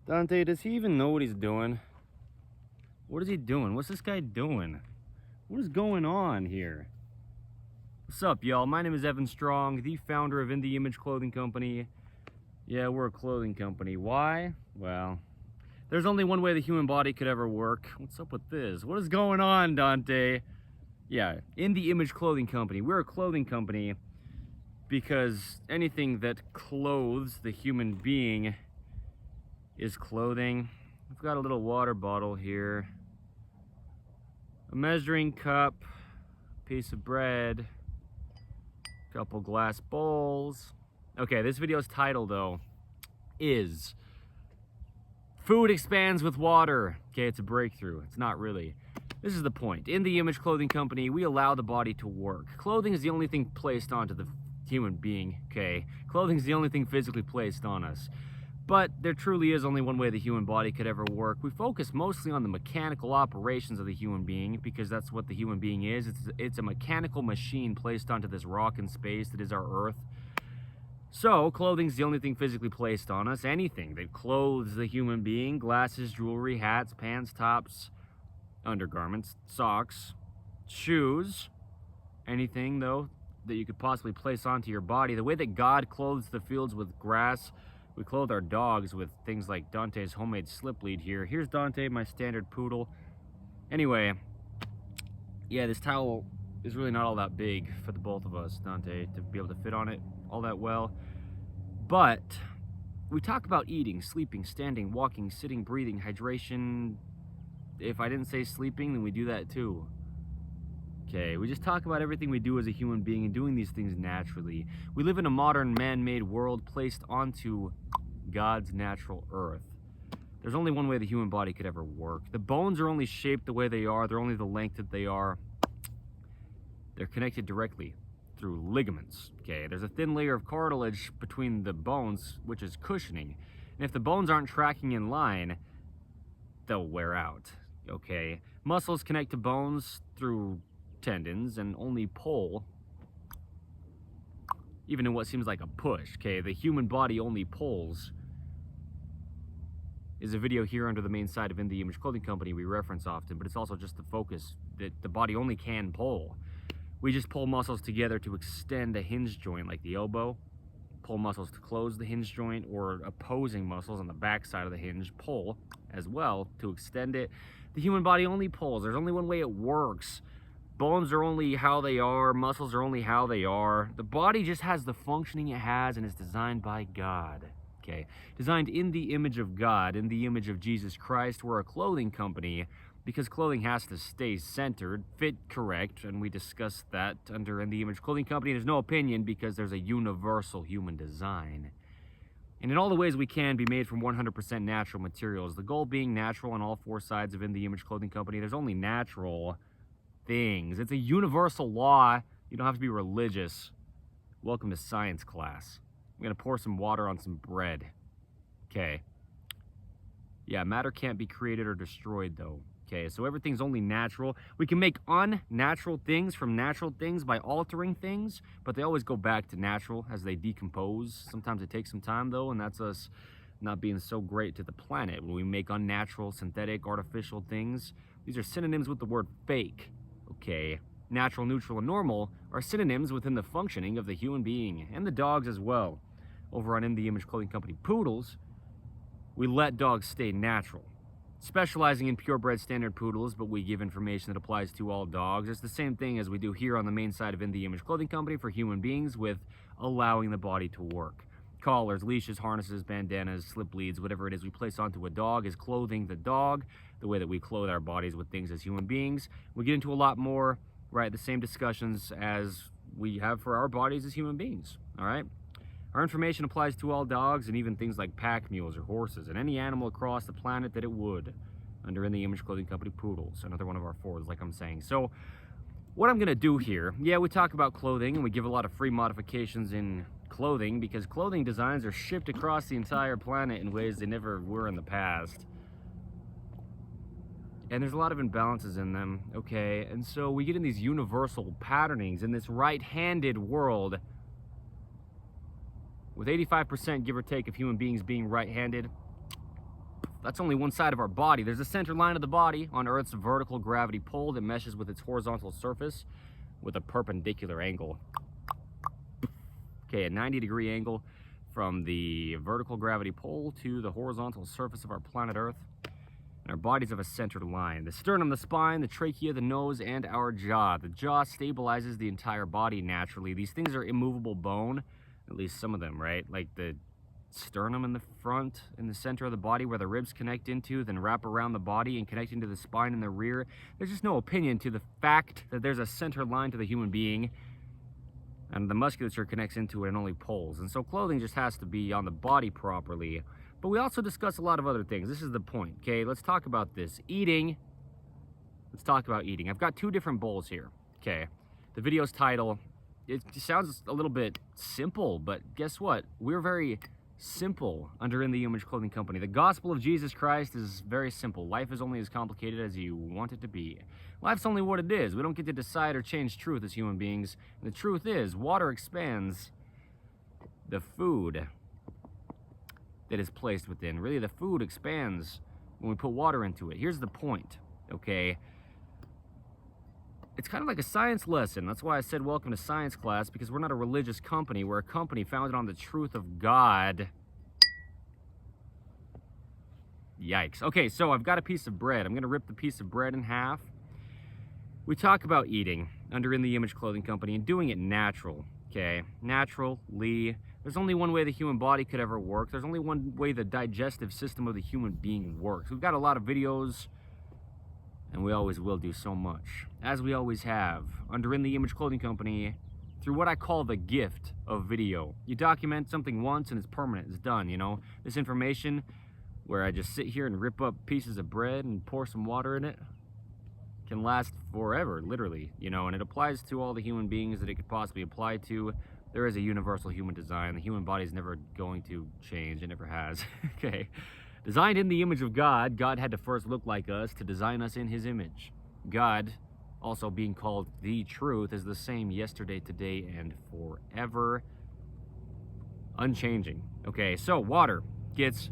Dante, does he even know what he's doing? What is he doing? What's this guy doing? What is going on here? What's up, y'all? My name is Evan Strong, the founder of InTheImageClothingCompany. Yeah, we're a clothing company. Why? Well, there's only one way the human body could ever work. What's up with this? What is going on, Dante? Yeah, InTheImageClothingCompany. We're a clothing company because anything that clothes the human being is clothing. I've got a little water bottle here, a measuring cup, piece of bread, a couple glass bowls. Okay, this video's title though is Food Expands with Water. Okay, it's a breakthrough. It's not really. This is the point. In the Image Clothing Company, we allow the body to work. Clothing is the only thing placed onto the human being, okay? Clothing is the only thing physically placed on us. But there truly is only one way the human body could ever work. We focus mostly on the mechanical operations of the human being because that's what the human being is. It's a mechanical machine placed onto this rock in space that is our Earth. So, clothing's the only thing physically placed on us. Anything that clothes the human being, glasses, jewelry, hats, pants, tops, undergarments, socks, shoes, anything, though, that you could possibly place onto your body. The way that God clothes the fields with grass, we clothe our dogs with things like Dante's homemade slip lead here. Here's Dante, my standard poodle. Anyway, yeah, this towel is really not all that big for the both of us, Dante, to be able to fit on it all that well. But we talk about eating, sleeping, standing, walking, sitting, breathing, hydration. If I didn't say sleeping, then we do that too. Okay, we just talk about everything we do as a human being and doing these things naturally. We live in a modern man-made world placed onto God's natural earth. There's only one way the human body could ever work. The bones are only shaped the way they are. They're only the length that they are. They're connected directly through ligaments. Okay, there's a thin layer of cartilage between the bones, which is cushioning. And if the bones aren't tracking in line, they'll wear out. Okay, muscles connect to bones through tendons and only pull, even in what seems like a push. Okay, the human body only pulls is a video here under the main side of In the Image Clothing Company we reference often, but it's also just the focus that the body only can pull. We just pull muscles together to extend a hinge joint like the elbow, pull muscles to close the hinge joint, or opposing muscles on the back side of the hinge pull as well to extend it. The human body only pulls. There's only one way it works. Bones are only how they are. Muscles are only how they are. The body just has the functioning it has and is designed by God. Okay, designed in the image of God, in the image of Jesus Christ. We're a clothing company because clothing has to stay centered, fit correct, and we discussed that under In the Image Clothing Company. There's no opinion because there's a universal human design. And in all the ways we can be made from 100% natural materials. The goal being natural on all four sides of In the Image Clothing Company. There's only natural things. It's a universal law. You don't have to be religious. Welcome to science class. I'm gonna pour some water on some bread. Okay. Yeah, matter can't be created or destroyed though. Okay, so everything's only natural. We can make unnatural things from natural things by altering things, but they always go back to natural as they decompose. Sometimes it takes some time though, and that's us not being so great to the planet. When we make unnatural, synthetic, artificial things, these are synonyms with the word fake. Okay, natural, neutral, and normal are synonyms within the functioning of the human being and the dogs as well. Over on In the Image Clothing Company Poodles, we let dogs stay natural, specializing in purebred standard poodles, but we give information that applies to all dogs. It's the same thing as we do here on the main side of In the Image Clothing Company for human beings with allowing the body to work. Collars, leashes, harnesses, bandanas, slip leads, whatever it is we place onto a dog is clothing the dog, the way that we clothe our bodies with things as human beings. We get into a lot more, right, the same discussions as we have for our bodies as human beings, all right? Our information applies to all dogs and even things like pack mules or horses and any animal across the planet that it would under In the Image Clothing Company Poodles, another one of our fours, like I'm saying. So what I'm gonna do here, yeah, we talk about clothing and we give a lot of free modifications in clothing because clothing designs are shipped across the entire planet in ways they never were in the past. And there's a lot of imbalances in them, okay? And so we get in these universal patternings in this right-handed world with 85%, give or take, of human beings being right-handed. That's only one side of our body. There's a center line of the body on Earth's vertical gravity pole that meshes with its horizontal surface with a perpendicular angle. Okay, a 90-degree angle from the vertical gravity pole to the horizontal surface of our planet Earth. And our bodies have a centered line. The sternum, the spine, the trachea, the nose, and our jaw. The jaw stabilizes the entire body naturally. These things are immovable bone, at least some of them, right? Like the sternum in the front, in the center of the body where the ribs connect into, then wrap around the body and connect into the spine in the rear. There's just no opinion to the fact that there's a center line to the human being, and the musculature connects into it and only pulls. And so clothing just has to be on the body properly. But we also discuss a lot of other things. This is the point, okay? Let's talk about this. Eating. Let's talk about eating. I've got two different bowls here, okay? The video's title, it sounds a little bit simple, but guess what? We're very simple under In the Image Clothing Company. The gospel of Jesus Christ is very simple. Life is only as complicated as you want it to be. Life's only what it is. We don't get to decide or change truth as human beings. And the truth is, water expands the food that is placed within. Really, the food expands when we put water into it. Here's the point, okay? It's kind of like a science lesson. That's why I said welcome to science class, because we're not a religious company. We're a company founded on the truth of God. Yikes. Okay, so I've got a piece of bread. I'm going to rip the piece of bread in half. We talk about eating under In the Image Clothing Company and doing it natural, okay? Naturally. There's only one way the human body could ever work. There's only one way the digestive system of the human being works. We've got a lot of videos, and we always will do so much, as we always have, under In the Image Clothing Company, through what I call the gift of video. You document something once and it's permanent, it's done, you know? This information, where I just sit here and rip up pieces of bread and pour some water in it, can last forever, literally, you know? And it applies to all the human beings that it could possibly apply to. There is a universal human design. The human body is never going to change. It never has. Okay. Designed in the image of God, God had to first look like us to design us in his image. God, also being called the truth, is the same yesterday, today, and forever. Unchanging. Okay, so water gets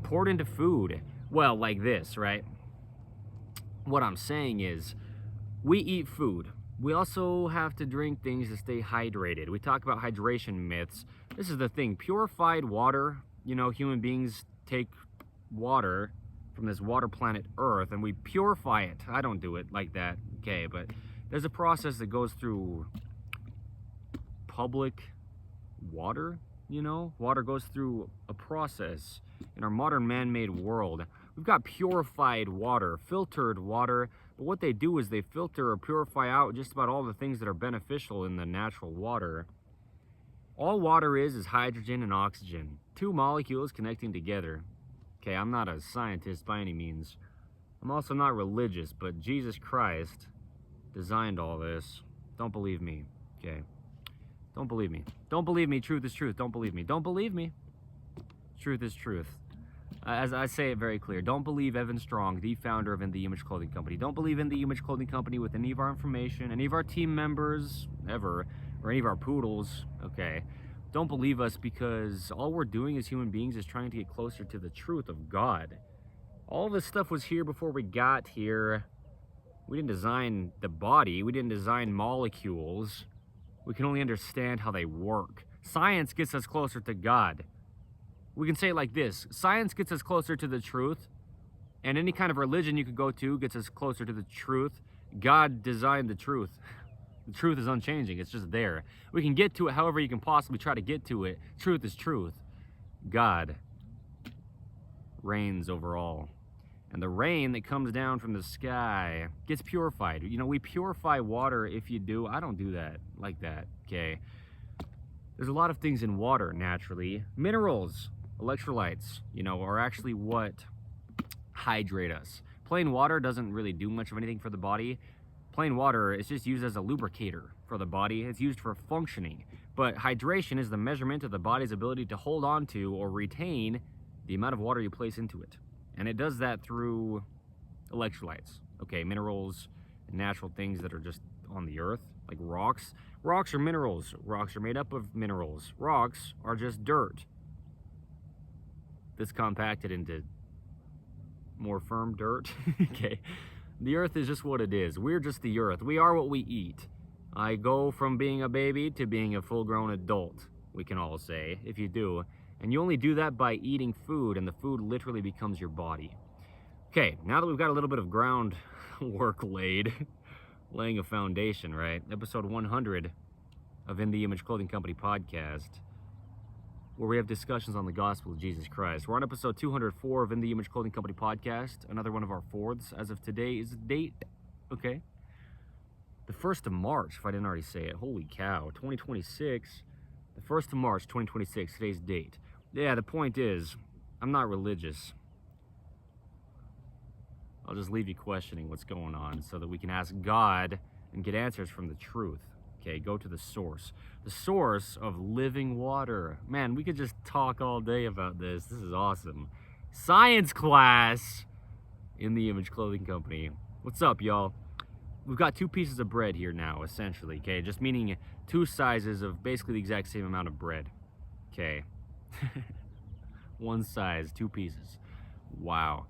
poured into food. Well, like this, right? What I'm saying is, we eat food. We also have to drink things to stay hydrated. We talk about hydration myths. This is the thing. Purified water, you know, human beings take water from this water planet Earth and we purify it. I don't do it like that, okay, but there's a process that goes through public water, you know? Water goes through a process in our modern man-made world. We've got purified water, filtered water, but what they do is they filter or purify out just about all the things that are beneficial in the natural water. All water is hydrogen and oxygen, two molecules connecting together. Okay, I'm not a scientist by any means. I'm also not religious, but Jesus Christ designed all this. Don't believe me, okay? Don't believe me. Don't believe me. Truth is truth. Don't believe me. Don't believe me. Truth is truth. As I say it very clear, don't believe Evan Strong, the founder of In the Image Clothing Company. Don't believe In the Image Clothing Company with any of our information, any of our team members, ever, or any of our poodles, okay? Don't believe us, because all we're doing as human beings is trying to get closer to the truth of God. All this stuff was here before we got here. We didn't design the body. We didn't design molecules. We can only understand how they work. Science gets us closer to God. We can say it like this. Science gets us closer to the truth, and any kind of religion you could go to gets us closer to the truth. God designed the truth. The truth is unchanging. It's just there. We can get to it however you can possibly try to get to it. Truth is truth. God reigns over all. And the rain that comes down from the sky gets purified. You know, we purify water if you do. I don't do that like that, okay? There's a lot of things in water, naturally. Minerals, electrolytes, you know, are actually what hydrate us. Plain water doesn't really do much of anything for the body. Plain water is just used as a lubricator for the body. It's used for functioning. But hydration is the measurement of the body's ability to hold on to or retain the amount of water you place into it. And it does that through electrolytes, okay, minerals, natural things that are just on the earth, like rocks. Rocks are minerals. Rocks are made up of minerals. Rocks are just dirt. this compacted into more firm dirt. Okay, the earth is just what it is. We're just the earth. We are what we eat. I go from being a baby to being a full-grown adult, we can all say, if you do. And you only do that by eating food, and the food literally becomes your body. Okay, now that we've got a little bit of groundwork laid, laying a foundation, right? Episode 100 of In the Image Clothing Company podcast, where we have discussions on the gospel of Jesus Christ. We're on episode 204 of In the Image Clothing Company podcast, another one of our fourths. As of today is the date, okay? The 1st of March, if I didn't already say it. Holy cow, 2026. The 1st of March, 2026, today's date. Yeah, the point is, I'm not religious. I'll just leave you questioning what's going on so that we can ask God and get answers from the truth. Okay, go to the source. The source of living water. Man, we could just talk all day about this. This is awesome. Science class in the Image Clothing Company. What's up, y'all? We've got 2 pieces of bread here now, essentially, okay? Just meaning 2 sizes of basically the exact same amount of bread. Okay. 1 size, 2 pieces. Wow.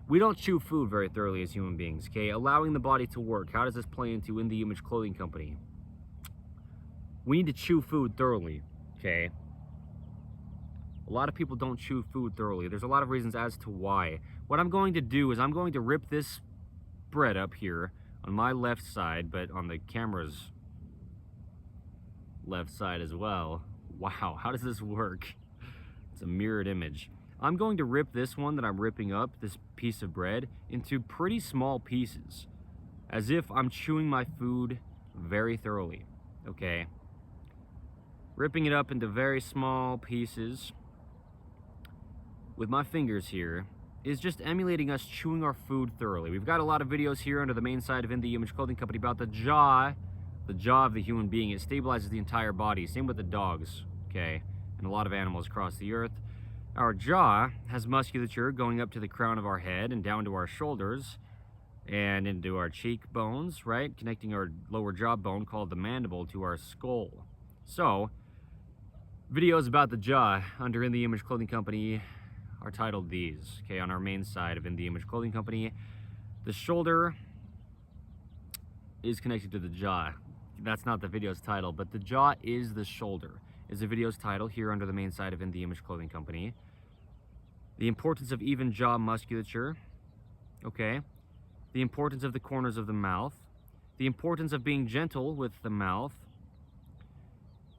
We don't chew food very thoroughly as human beings, okay? Allowing the body to work. How does this play into In the Image Clothing Company? We need to chew food thoroughly, okay? A lot of people don't chew food thoroughly. There's a lot of reasons as to why. What I'm going to do is I'm going to rip this bread up here on my left side, but on the camera's left side as well. Wow, how does this work? It's a mirrored image. I'm going to rip this one that I'm ripping up, this piece of bread, into pretty small pieces, as if I'm chewing my food very thoroughly, okay? Ripping it up into very small pieces with my fingers here is just emulating us chewing our food thoroughly. We've got a lot of videos here under the main side of In the Image Clothing Company about the jaw of the human being. It stabilizes the entire body. Same with the dogs, okay, and a lot of animals across the earth. Our jaw has musculature going up to the crown of our head and down to our shoulders and into our cheekbones, right? Connecting our lower jawbone called the mandible to our skull. So, videos about the jaw under In the Image Clothing Company are titled these, okay, on our main side of In the Image Clothing Company. The shoulder is connected to the jaw. That's not the video's title, but the jaw is the shoulder, is the video's title here under the main side of In the Image Clothing Company. The importance of even jaw musculature, okay? The importance of the corners of the mouth. The importance of being gentle with the mouth.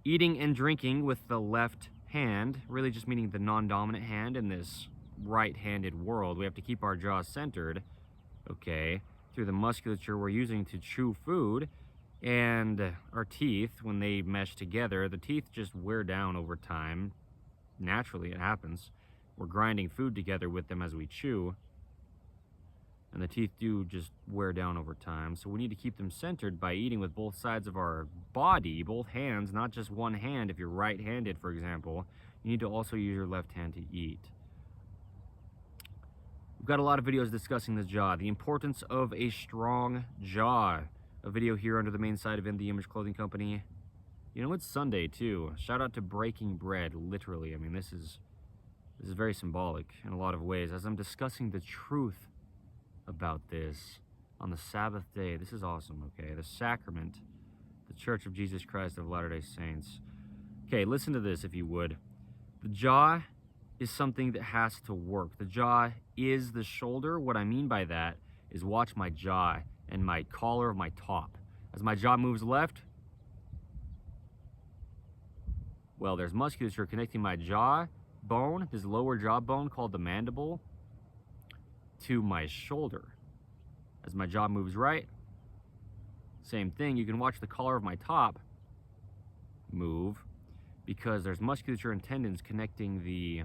Eating and drinking with the left hand, really just meaning the non-dominant hand in this right-handed world. We have to keep our jaw centered, okay, through the musculature we're using to chew food. And our teeth, when they mesh together, the teeth just wear down over time. Naturally, it happens. We're grinding food together with them as we chew, and the teeth do just wear down over time. So we need to keep them centered by eating with both sides of our body, both hands, not just one hand. If you're right-handed, for example, you need to also use your left hand to eat. We've got a lot of videos discussing the jaw, the importance of a strong jaw. A video here under the main side of In the Image Clothing Company. You know, it's Sunday too. Shout out to breaking bread, literally. I mean, this is very symbolic in a lot of ways. As I'm discussing the truth about this on the Sabbath day, this is awesome, okay? The sacrament, the Church of Jesus Christ of Latter-day Saints. Okay, listen to this if you would. The jaw is something that has to work. The jaw is the shoulder. What I mean by that is watch my jaw and my collar of my top. As my jaw moves left, well, there's musculature connecting my jaw bone, this lower jaw bone called the mandible, to my shoulder. As my jaw moves right, same thing. You can watch the collar of my top move because there's musculature and tendons connecting the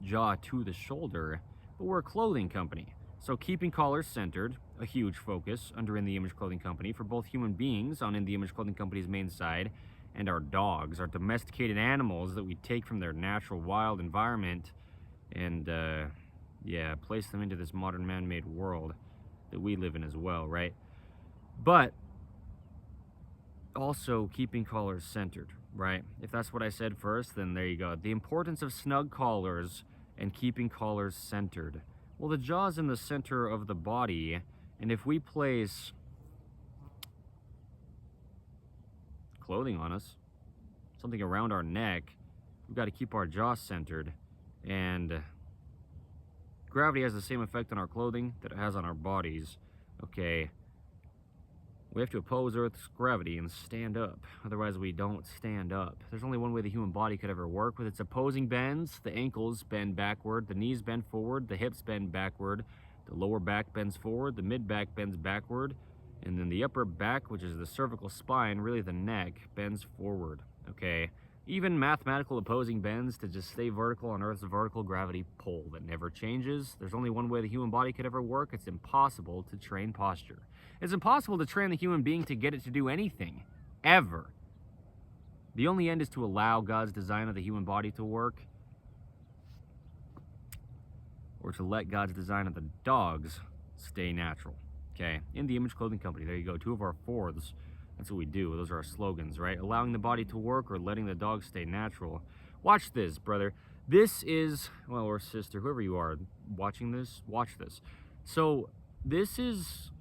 jaw to the shoulder. But we're a clothing company, so keeping collars centered, a huge focus under In the Image Clothing Company for both human beings on In the Image Clothing Company's main side and our dogs, our domesticated animals that we take from their natural wild environment and place them into this modern man-made world that we live in as well, right? But also keeping collars centered, right? If that's what I said first, then there you go. The importance of snug collars and keeping collars centered. Well, the jaw's in the center of the body, and if we place clothing on us, something around our neck, we've got to keep our jaw centered. And gravity has the same effect on our clothing that it has on our bodies. Okay, we have to oppose Earth's gravity and stand up. Otherwise, we don't stand up. There's only one way the human body could ever work. With its opposing bends, the ankles bend backward, the knees bend forward, the hips bend backward, the lower back bends forward, the mid-back bends backward, and then the upper back, which is the cervical spine, really the neck, bends forward, okay? Even mathematical opposing bends to just stay vertical on Earth's vertical gravity pull that never changes. There's only one way the human body could ever work. It's impossible to train posture. It's impossible to train the human being to get it to do anything, ever. The only end is to allow God's design of the human body to work, or to let God's design of the dogs stay natural, okay? In the Image Clothing Company, there you go, 2 of our 4s. That's what we do. Those are our slogans, right? Allowing the body to work or letting the dog stay natural. Watch this, brother. This is, well, or sister, whoever you are watching this, watch this. So this is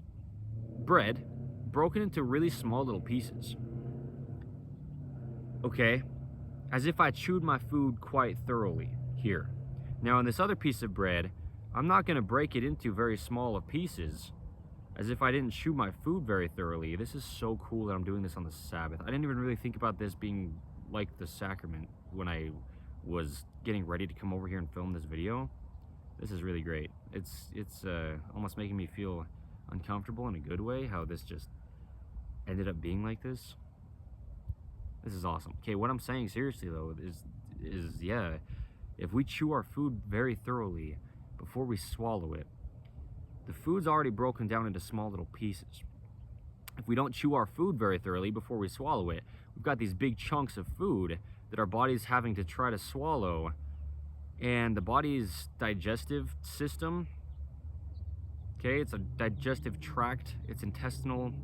bread broken into really small little pieces. Okay? As if I chewed my food quite thoroughly here. Now, on this other piece of bread, I'm not going to break it into very small of pieces, as if I didn't chew my food very thoroughly. This is so cool that I'm doing this on the Sabbath. I didn't even really think about this being like the sacrament when I was getting ready to come over here and film this video. This is really great. It's almost making me feel uncomfortable in a good way, how this just ended up being like this. This is awesome. Okay, what I'm saying seriously though is yeah, if we chew our food very thoroughly before we swallow it, the food's already broken down into small little pieces. If we don't chew our food very thoroughly before we swallow it, we've got these big chunks of food that our body's having to try to swallow, and the body's digestive system, okay, it's a digestive tract, it's intestinal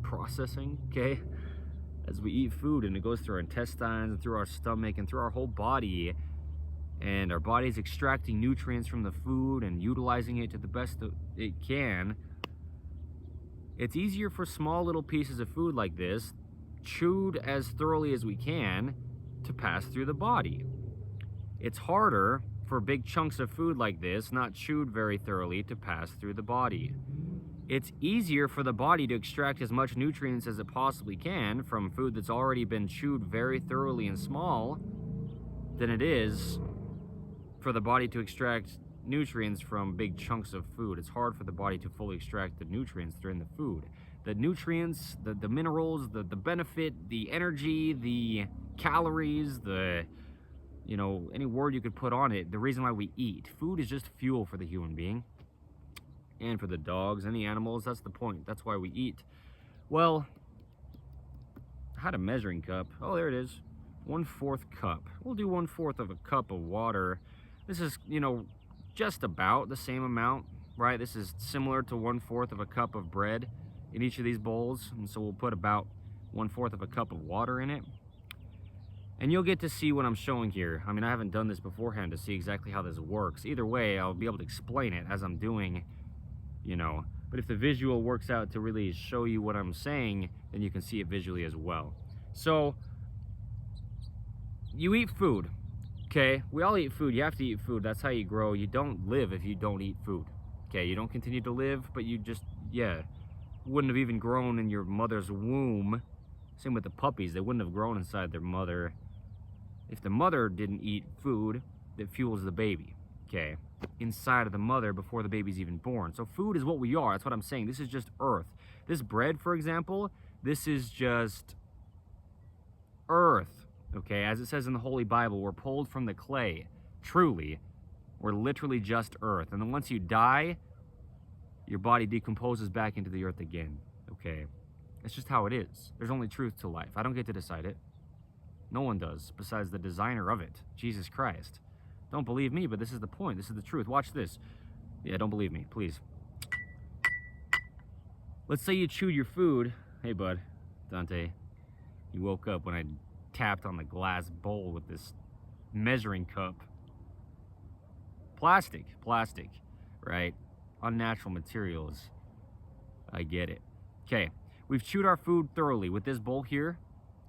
processing, okay, as we eat food, and it goes through our intestines and through our stomach and through our whole body, and our body's extracting nutrients from the food and utilizing it to the best that it can. It's easier for small little pieces of food like this, chewed as thoroughly as we can, to pass through the body. It's harder for big chunks of food like this, not chewed very thoroughly, to pass through the body. It's easier for the body to extract as much nutrients as it possibly can from food that's already been chewed very thoroughly and small than it is for the body to extract nutrients from big chunks of food. It's hard for the body to fully extract the nutrients that are in the food. The nutrients, the minerals, the benefit, the energy, the calories, the, you know, any word you could put on it, the reason why we eat. Food is just fuel for the human being. And for the dogs and the animals, that's the point. That's why we eat. Well, I had a measuring cup. Oh, there it is. 1/4 cup. We'll do 1/4 of a cup of water. This is, you know, just about the same amount, right? This is similar to 1/4 of a cup of bread in each of these bowls. And so we'll put about 1/4 of a cup of water in it. And you'll get to see what I'm showing here. I mean, I haven't done this beforehand to see exactly how this works. Either way, I'll be able to explain it as I'm doing, you know. But if the visual works out to really show you what I'm saying, then you can see it visually as well. So, you eat food, okay? We all eat food. You have to eat food. That's how you grow. You don't live if you don't eat food, okay? You don't continue to live, but you just, yeah, wouldn't have even grown in your mother's womb. Same with the puppies. They wouldn't have grown inside their mother if the mother didn't eat food that fuels the baby, okay? Inside of the mother before the baby's even born. So food is what we are. That's what I'm saying. This is just earth. This bread, for example, this is just earth, okay? As it says in the Holy Bible, we're pulled from the clay. Truly, we're literally just earth. And then once you die, your body decomposes back into the earth again, okay? It's just how it is. There's only truth to life. I don't get to decide it. No one does, besides the designer of it, Jesus Christ. Don't believe me, but this is the point. This is the truth. Watch this. Yeah, don't believe me, please. Let's say you chewed your food. Hey, bud, Dante. You woke up when I tapped on the glass bowl with this measuring cup. Plastic, right? Unnatural materials. I get it. Okay, we've chewed our food thoroughly with this bowl here,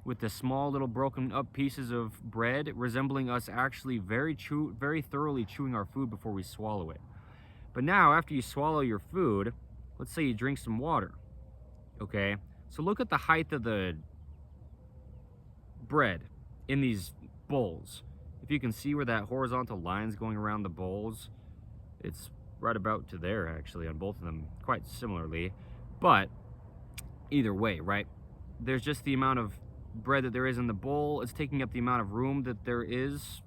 with the small little broken up pieces of bread resembling us actually very thoroughly chewing our food before we swallow it. But now, after you swallow your food, let's say you drink some water, okay? So look at the height of the bread in these bowls. If you can see where that horizontal line's going around the bowls, it's right about to there, actually, on both of them, quite similarly. But either way, right? There's just the amount of bread that there is in the bowl. It's taking up the amount of room that there is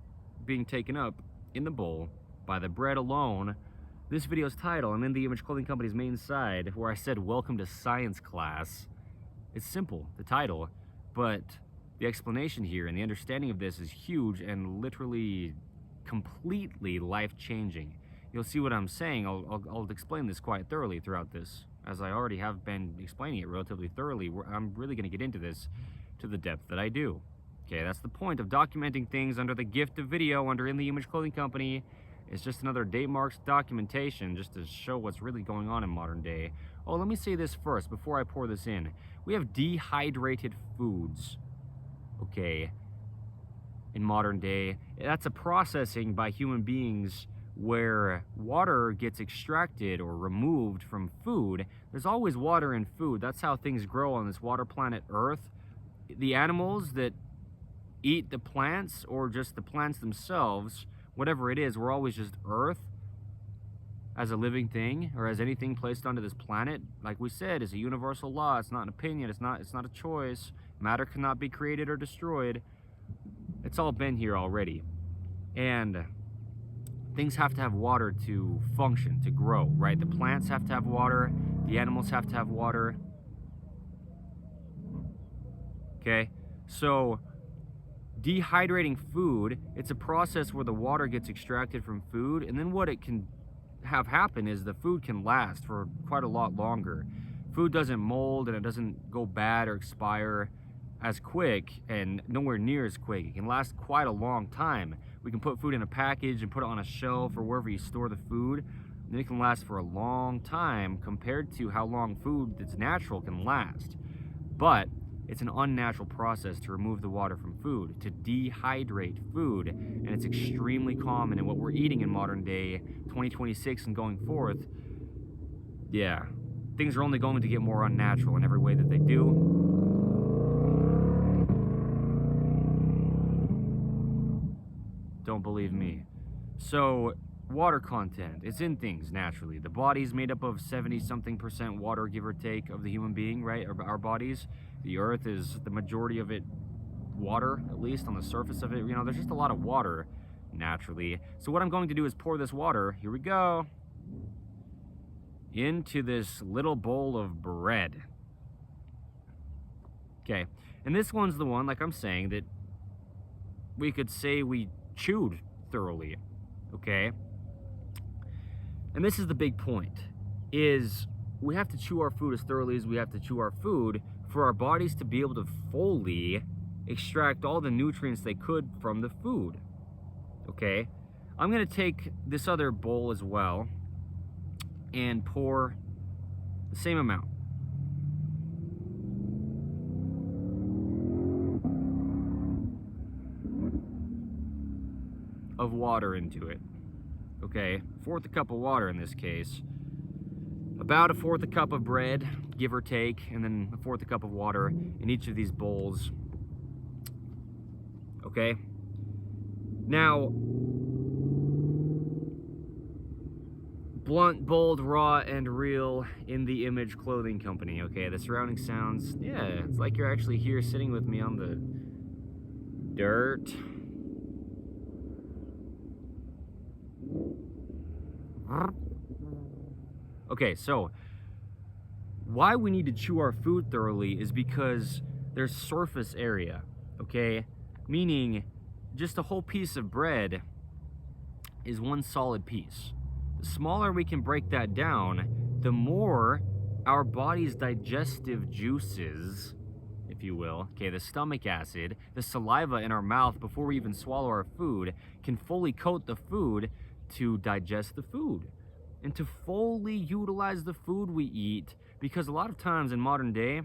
being taken up in the bowl by the bread alone. This video's title, I'm in the Image Clothing Company's main side, where I said, welcome to science class. It's simple, the title, but the explanation here and the understanding of this is huge and literally completely life-changing. You'll see what I'm saying. I'll explain this quite thoroughly throughout this, as I already have been explaining it relatively thoroughly. I'm really going to get into this to the depth that I do. Okay, that's the point of documenting things under the gift of video under In the Image Clothing Company. It's just another date marks documentation just to show what's really going on in modern day. Oh, let me say this first before I pour this in. We have dehydrated foods, okay, in modern day. That's a processing by human beings where water gets extracted or removed from food. There's always water in food. That's how things grow on this water planet Earth. The animals that eat the plants, or just the plants themselves, whatever it is, we're always just Earth as a living thing, or as anything placed onto this planet. Like we said, is a universal law. It's not an opinion. It's not a choice. Matter cannot be created or destroyed. It's all been here already. And things have to have water to function, to grow, right? The plants have to have water. The animals have to have water. Okay? So dehydrating food, it's a process where the water gets extracted from food, and then what it can have happen is the food can last for quite a lot longer. Food doesn't mold and it doesn't go bad or expire as quick, and nowhere near as quick. It can last quite a long time. We can put food in a package and put it on a shelf or wherever you store the food, and it can last for a long time compared to how long food that's natural can last. But it's an unnatural process to remove the water from food, to dehydrate food, and it's extremely common in what we're eating in modern day, 2026 and going forth. Yeah, things are only going to get more unnatural in every way that they do. Don't believe me. So, water content, it's in things naturally. The body's made up of 70-something% water, give or take, of the human being, right? Our bodies. The earth is the majority of it water, at least on the surface of it. You know, there's just a lot of water naturally. So what I'm going to do is pour this water, here we go, into this little bowl of bread. Okay, and this one's the one, like I'm saying, that we could say we chewed thoroughly, okay? And this is the big point, is we have to chew our food as thoroughly as we have to chew our food for our bodies to be able to fully extract all the nutrients they could from the food, okay? I'm gonna take this other bowl as well and pour the same amount. Of water into it, okay? 1/4 cup of water in this case. About 1/4 cup of bread, give or take, and then 1/4 cup of water in each of these bowls. Okay? Now, blunt, bold, raw, and real in the Image Clothing Company. Okay, the surrounding sounds, yeah, it's like you're actually here sitting with me on the dirt. Okay, so why we need to chew our food thoroughly is because there's surface area, okay? Meaning just a whole piece of bread is one solid piece. The smaller we can break that down, the more our body's digestive juices, if if you will, okay, the stomach acid, the saliva in our mouth before we even swallow our food can fully coat the food to digest the food and to fully utilize the food we eat. Because a lot of times in modern day,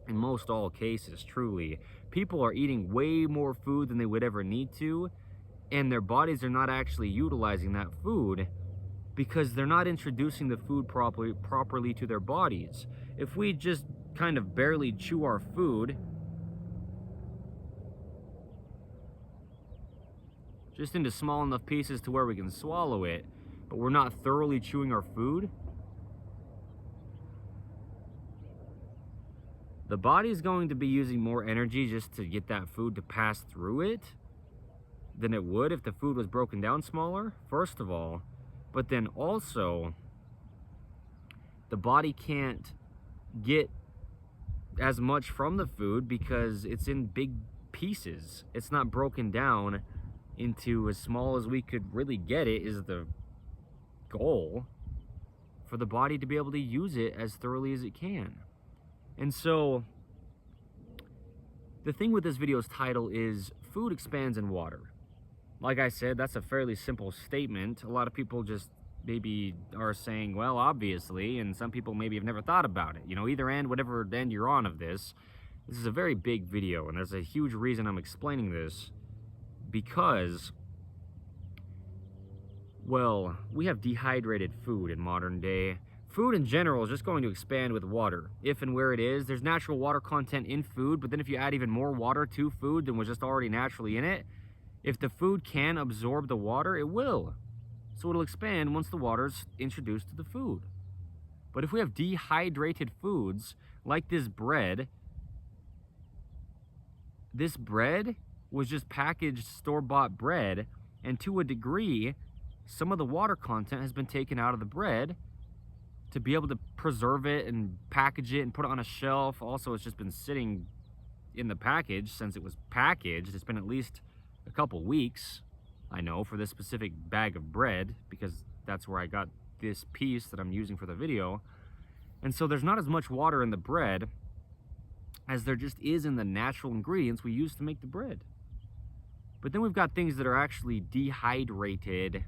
in most all cases, truly, people are eating way more food than they would ever need to, and their bodies are not actually utilizing that food because they're not introducing the food properly to their bodies. If we just kind of barely chew our food, just into small enough pieces to where we can swallow it, but we're not thoroughly chewing our food, the body's going to be using more energy just to get that food to pass through it than it would if the food was broken down smaller, first of all. But then also, the body can't get as much from the food because it's in big pieces. It's not broken down into as small as we could really get it, is the goal for the body to be able to use it as thoroughly as it can. And so, the thing with this video's title is food expands in water. Like I said, that's a fairly simple statement. A lot of people just maybe are saying, well, obviously, and some people maybe have never thought about it. You know, either end, whatever end you're on of this is a very big video, and there's a huge reason I'm explaining this, because, well, we have dehydrated food in modern day. Food in general is just going to expand with water, if and where it is. There's natural water content in food, but then if you add even more water to food than was just already naturally in it, if the food can absorb the water, it will. So it'll expand once the water's introduced to the food. But if we have dehydrated foods, like this bread was just packaged store-bought bread, and to a degree, some of the water content has been taken out of the bread to be able to preserve it and package it and put it on a shelf. Also, it's just been sitting in the package since it was packaged. It's been at least a couple weeks, I know, for this specific bag of bread, because that's where I got this piece that I'm using for the video. And so there's not as much water in the bread as there just is in the natural ingredients we use to make the bread. But then we've got things that are actually dehydrated.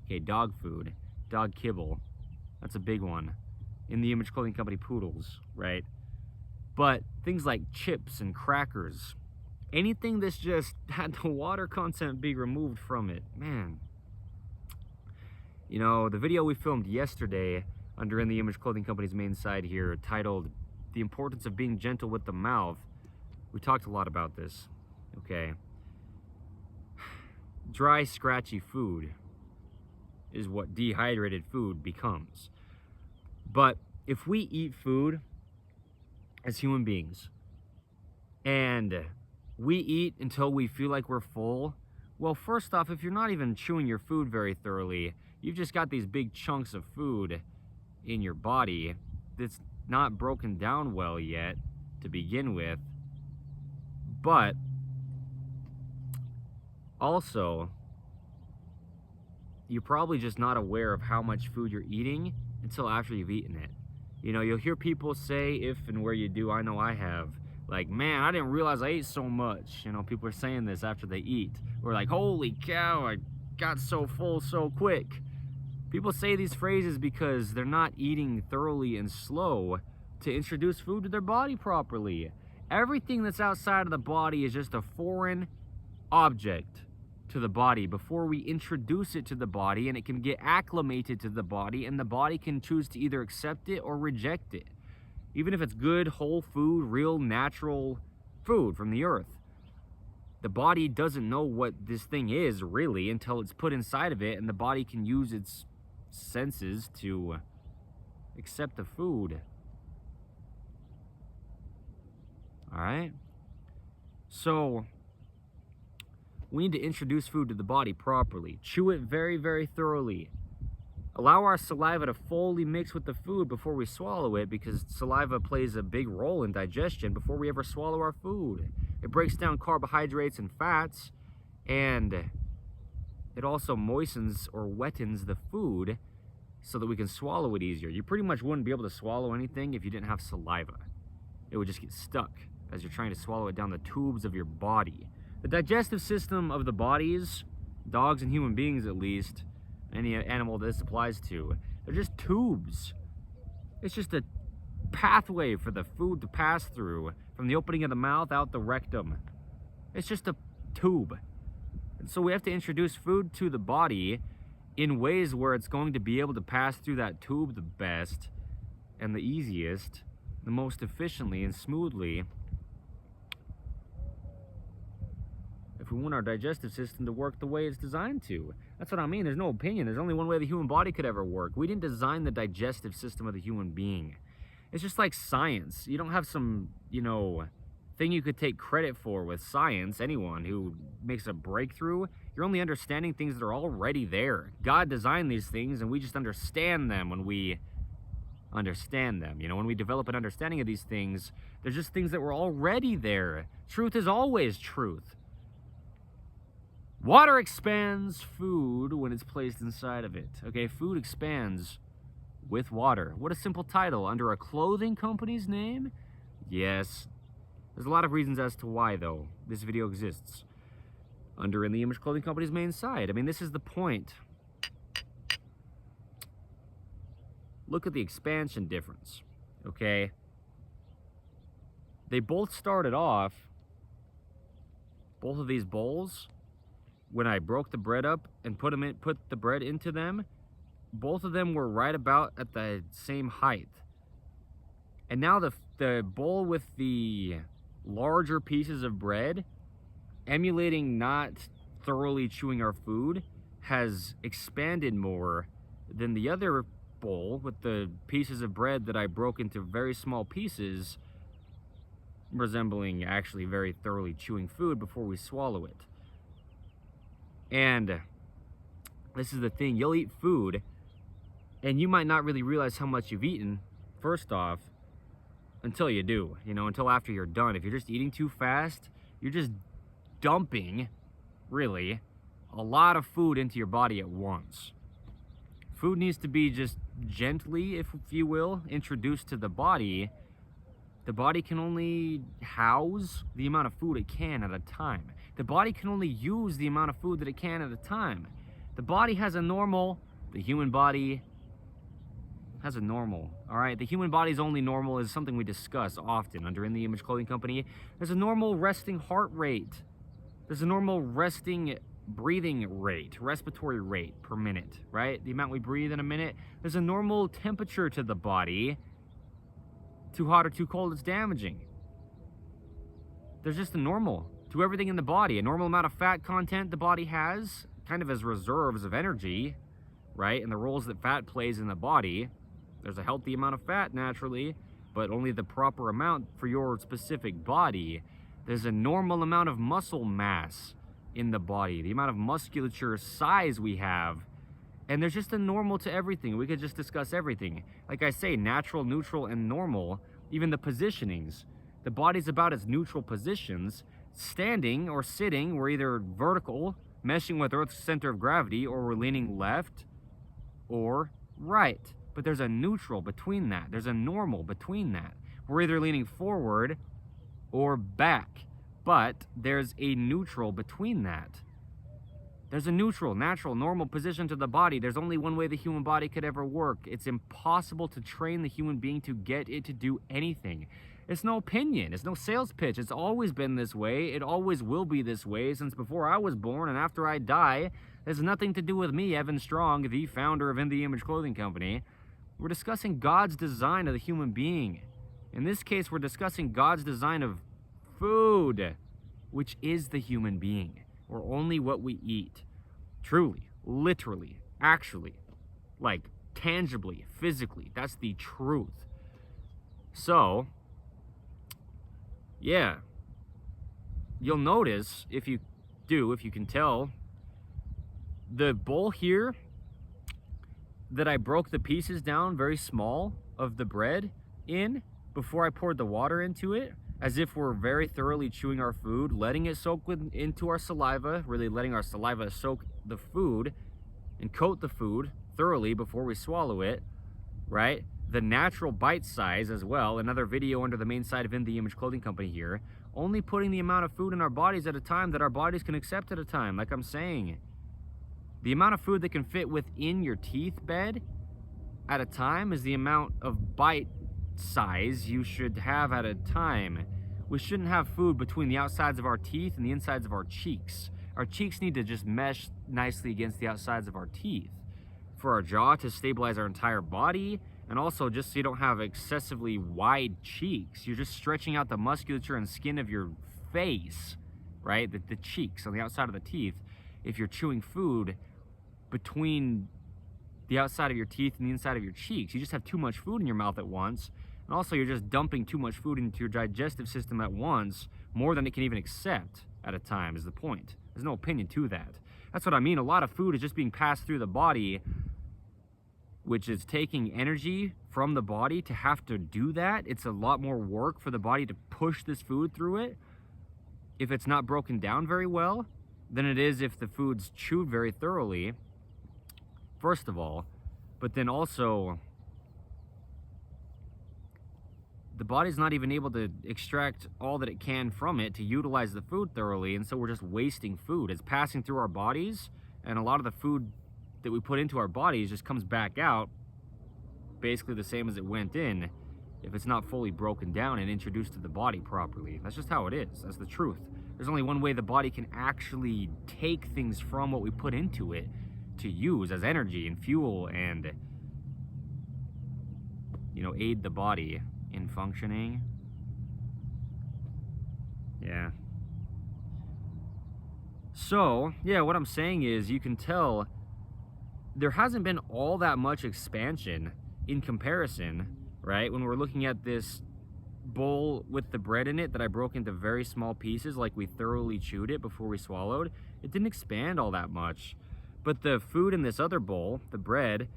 Okay, dog food, dog kibble, that's a big one. In the Image Clothing Company poodles, right? But things like chips and crackers, anything that's just had the water content be removed from it, man. You know, the video we filmed yesterday under In the Image Clothing Company's main site here, titled The Importance of Being Gentle with the Mouth, we talked a lot about this, okay? Dry, scratchy food is what dehydrated food becomes. But if we eat food as human beings, and we eat until we feel like we're full, well, first off, if you're not even chewing your food very thoroughly, you've just got these big chunks of food in your body that's not broken down well yet to begin with. But also, you're probably just not aware of how much food you're eating until after you've eaten it. You know, you'll hear people say, if and where you do, I know I have, like, man, I didn't realize I ate so much. You know, people are saying this after they eat. Or like, holy cow, I got so full so quick. People say these phrases because they're not eating thoroughly and slow to introduce food to their body properly. Everything that's outside of the body is just a foreign object to the body before we introduce it to the body, and it can get acclimated to the body, and the body can choose to either accept it or reject it. Even if it's good, whole food, real, natural food from the earth. The body doesn't know what this thing is, really, until it's put inside of it, and the body can use its senses to accept the food. Alright? So, we need to introduce food to the body properly. Chew it very, very thoroughly. Allow our saliva to fully mix with the food before we swallow it, because saliva plays a big role in digestion before we ever swallow our food. It breaks down carbohydrates and fats, and it also moistens or wettens the food so that we can swallow it easier. You pretty much wouldn't be able to swallow anything if you didn't have saliva. It would just get stuck as you're trying to swallow it down the tubes of your body. The digestive system of the bodies, dogs and human beings at least, any animal this applies to, they're just tubes. It's just a pathway for the food to pass through from the opening of the mouth out the rectum. It's just a tube. And so we have to introduce food to the body in ways where it's going to be able to pass through that tube the best and the easiest, the most efficiently and smoothly, if we want our digestive system to work the way it's designed to. That's what I mean. There's no opinion. There's only one way the human body could ever work. We didn't design the digestive system of the human being. It's just like science. You don't have some, thing you could take credit for with science. Anyone who makes a breakthrough, you're only understanding things that are already there. God designed these things, and we just understand them when we understand them. When we develop an understanding of these things, they're just things that were already there. Truth is always truth. Water expands food when it's placed inside of it. Okay, food expands with water. What a simple title. Under a clothing company's name? Yes. There's a lot of reasons as to why, though, this video exists. Under In the Image Clothing Company's main site. I mean, this is the point. Look at the expansion difference, okay? They both started off, both of these bowls, when I broke the bread up and put the bread into them, both of them were right about at the same height. And now the bowl with the larger pieces of bread, emulating not thoroughly chewing our food, has expanded more than the other bowl with the pieces of bread that I broke into very small pieces, resembling actually very thoroughly chewing food before we swallow it. And this is the thing, you'll eat food and you might not really realize how much you've eaten, first off, until you do, until after you're done. If you're just eating too fast, you're just dumping, really, a lot of food into your body at once. Food needs to be just gently, if you will, introduced to the body. The body can only house the amount of food it can at a time. The body can only use the amount of food that it can at a time. The body has a normal, the human body has a normal, all right? The human body's only normal is something we discuss often under In the Image Clothing Company. There's a normal resting heart rate. There's a normal resting breathing rate, respiratory rate per minute, right? The amount we breathe in a minute. There's a normal temperature to the body. Too hot or too cold, it's damaging. There's just a normal to everything in the body. A normal amount of fat content the body has, kind of as reserves of energy, right? And the roles that fat plays in the body. There's a healthy amount of fat naturally, but only the proper amount for your specific body. There's a normal amount of muscle mass in the body, the amount of musculature size we have. And there's just a normal to everything. We could just discuss everything. Like I say, natural, neutral, and normal, even the positionings. The body's about its neutral positions. Standing or sitting, we're either vertical, meshing with Earth's center of gravity, or we're leaning left or right. But there's a neutral between that. There's a normal between that. We're either leaning forward or back, but there's a neutral between that. There's a neutral, natural, normal position to the body. There's only one way the human body could ever work. It's impossible to train the human being to get it to do anything. It's no opinion. It's no sales pitch. It's always been this way. It always will be this way since before I was born and after I die. There's nothing to do with me, Evan Strong, the founder of In the Image Clothing Company. We're discussing God's design of the human being. In this case, we're discussing God's design of food, which is the human being, or only what we eat. Truly, literally, actually, like tangibly, physically. That's the truth. So, yeah, you'll notice, if you can tell, the bowl here that I broke the pieces down very small of the bread in before I poured the water into it, as if we're very thoroughly chewing our food, letting it soak into our saliva, really letting our saliva soak the food and coat the food thoroughly before we swallow it, right? the natural bite size as well, another video under the main site of In The Image Clothing Company here, only putting the amount of food in our bodies at a time that our bodies can accept at a time, like I'm saying. The amount of food that can fit within your teeth bed at a time is the amount of bite size you should have at a time. We shouldn't have food between the outsides of our teeth and the insides of our cheeks. Our cheeks need to just mesh nicely against the outsides of our teeth for our jaw to stabilize our entire body, and also just so you don't have excessively wide cheeks. You're just stretching out the musculature and skin of your face, right? The cheeks on the outside of the teeth. If you're chewing food between the outside of your teeth and the inside of your cheeks, you just have too much food in your mouth at once. And also you're just dumping too much food into your digestive system at once, more than it can even accept at a time is the point. There's no opinion to that. That's what I mean. A lot of food is just being passed through the body, which is taking energy from the body to have to do that. It's a lot more work for the body to push this food through it if it's not broken down very well than it is if the food's chewed very thoroughly, first of all. But then also, the body's not even able to extract all that it can from it to utilize the food thoroughly, and so we're just wasting food. It's passing through our bodies, and a lot of the food that we put into our bodies just comes back out basically the same as it went in if it's not fully broken down and introduced to the body properly. That's just how it is. That's the truth. There's only one way the body can actually take things from what we put into it to use as energy and fuel and, you know, aid the body in functioning. Yeah. So, yeah, what I'm saying is you can tell there hasn't been all that much expansion in comparison, right? When we're looking at this bowl with the bread in it that I broke into very small pieces, like we thoroughly chewed it before we swallowed, it didn't expand all that much. But the food in this other bowl, the bread,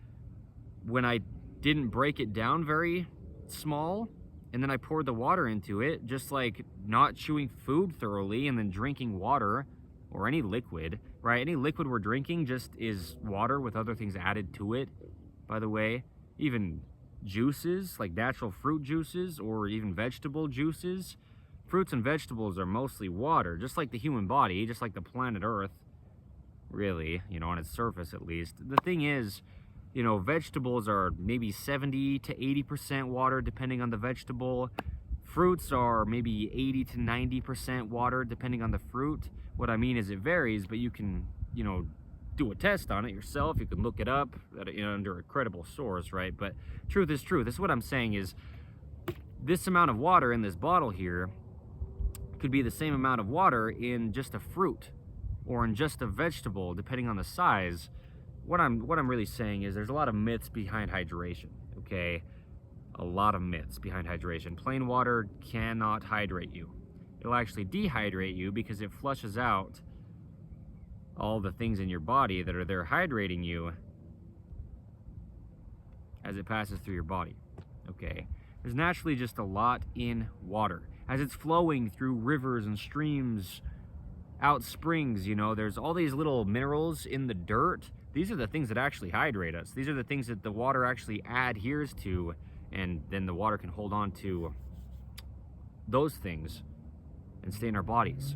when I didn't break it down very small, and then I poured the water into it, just like not chewing food thoroughly and then drinking water or any liquid, right? Any liquid we're drinking just is water with other things added to it, by the way. Even juices, like natural fruit juices or even vegetable juices. Fruits and vegetables are mostly water, just like the human body, just like the planet Earth, really, you know, on its surface at least. The thing is, you know, vegetables are maybe 70 to 80% water, depending on the vegetable. Fruits are maybe 80 to 90% water, depending on the fruit. What I mean is it varies, but you can, you know, do a test on it yourself. You can look it up at, you know, under a credible source, right? But truth is truth. This is what I'm saying is this amount of water in this bottle here could be the same amount of water in just a fruit or in just a vegetable, depending on the size. What I'm really saying is there's a lot of myths behind hydration, okay? A lot of myths behind hydration. Plain water cannot hydrate you. It'll actually dehydrate you because it flushes out all the things in your body that are there hydrating you as it passes through your body, okay? There's naturally just a lot in water. As it's flowing through rivers and streams, out springs, you know, there's all these little minerals in the dirt. These are the things that actually hydrate us. These are the things that the water actually adheres to, and then the water can hold on to those things and stay in our bodies.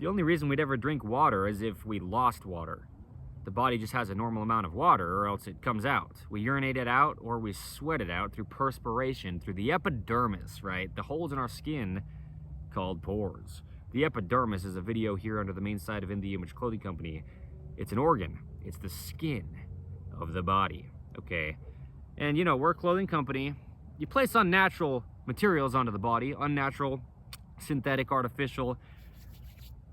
The only reason we'd ever drink water is if we lost water. The body just has a normal amount of water, or else it comes out. We urinate it out, or we sweat it out through perspiration, through the epidermis, right? The holes in our skin called pores. The epidermis is a video here under the main site of In The Image Clothing Company. It's an organ. It's the skin of the body, okay? And, you know, we're a clothing company. You place unnatural materials onto the body, unnatural, synthetic, artificial,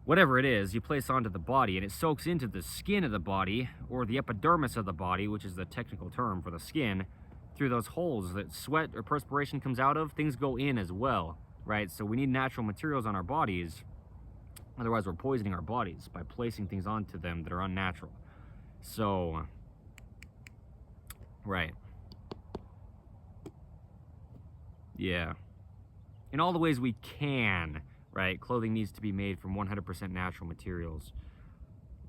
whatever it is, you place onto the body, and it soaks into the skin of the body, or the epidermis of the body, which is the technical term for the skin, through those holes that sweat or perspiration comes out of. Things go in as well, right? So we need natural materials on our bodies. Otherwise, we're poisoning our bodies by placing things onto them that are unnatural. So, right. Yeah. In all the ways we can, right? Clothing needs to be made from 100% natural materials.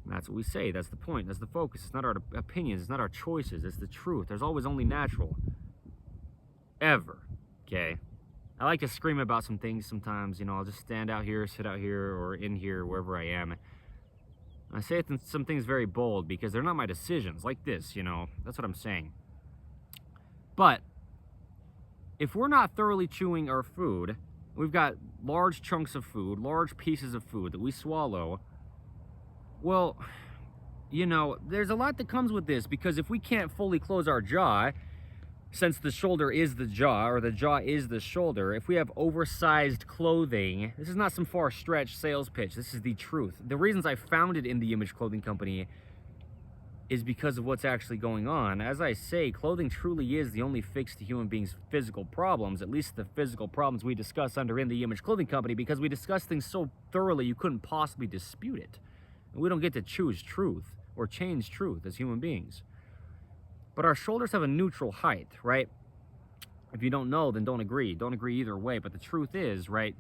And that's what we say. That's the point. That's the focus. It's not our opinions. It's not our choices. It's the truth. There's always only natural. Ever. Okay? I like to scream about some things sometimes. You know, I'll just stand out here, sit out here, or in here, wherever I am. I say some things very bold because they're not my decisions, like this, you know. That's what I'm saying. But if we're not thoroughly chewing our food, we've got large chunks of food, large pieces of food that we swallow, well, you know, there's a lot that comes with this, because if we can't fully close our jaw, since the shoulder is the jaw, or the jaw is the shoulder, if we have oversized clothing, this is not some far-stretched sales pitch, this is the truth. The reasons I founded In The Image Clothing Company is because of what's actually going on. As I say, clothing truly is the only fix to human beings' physical problems, at least the physical problems we discuss under In The Image Clothing Company, because we discuss things so thoroughly you couldn't possibly dispute it. And we don't get to choose truth or change truth as human beings. But our shoulders have a neutral height, right? If you don't know, then don't agree. Don't agree either way. But the truth is, right?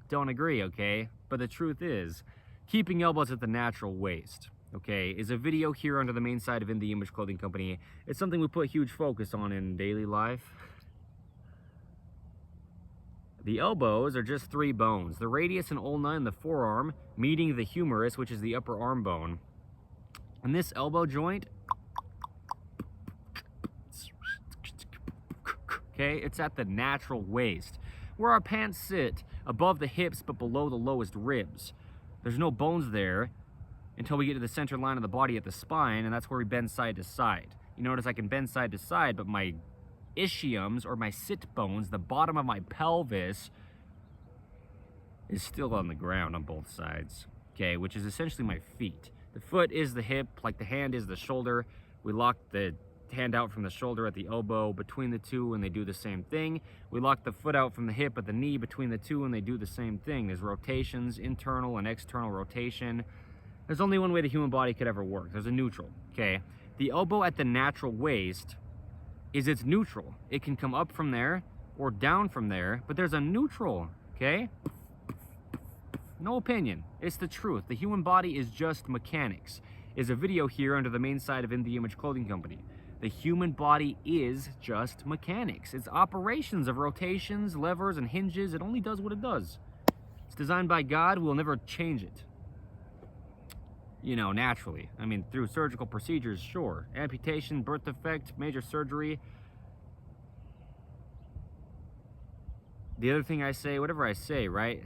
Don't agree, okay? But the truth is, keeping elbows at the natural waist, okay, is a video here under the main side of In The Image Clothing Company. It's something we put huge focus on in daily life. The elbows are just 3 bones. The radius and ulna in the forearm, meeting the humerus, which is the upper arm bone. And this elbow joint, okay, it's at the natural waist, where our pants sit, above the hips but below the lowest ribs. There's no bones there until we get to the center line of the body at the spine, and that's where we bend side to side. You notice I can bend side to side, but my ischiums, or my sit bones, the bottom of my pelvis, is still on the ground on both sides, okay, which is essentially my feet. The foot is the hip, like the hand is the shoulder. We lock the hand out from the shoulder at the elbow between the two, and they do the same thing. We lock the foot out from the hip at the knee between the two, and they do the same thing. There's rotations, internal and external rotation. There's only one way the human body could ever work. There's a neutral, okay? The elbow at the natural waist is its neutral. It can come up from there or down from there, but there's a neutral, okay? No opinion. It's the truth. The human body is just mechanics. Is a video here under the main side of In The Image Clothing Company. The human body is just mechanics. It's operations of rotations, levers, and hinges. It only does what it does. It's designed by God. We'll never change it. You know, naturally. I mean, through surgical procedures, sure. Amputation, birth defect, major surgery. The other thing I say, whatever I say, right?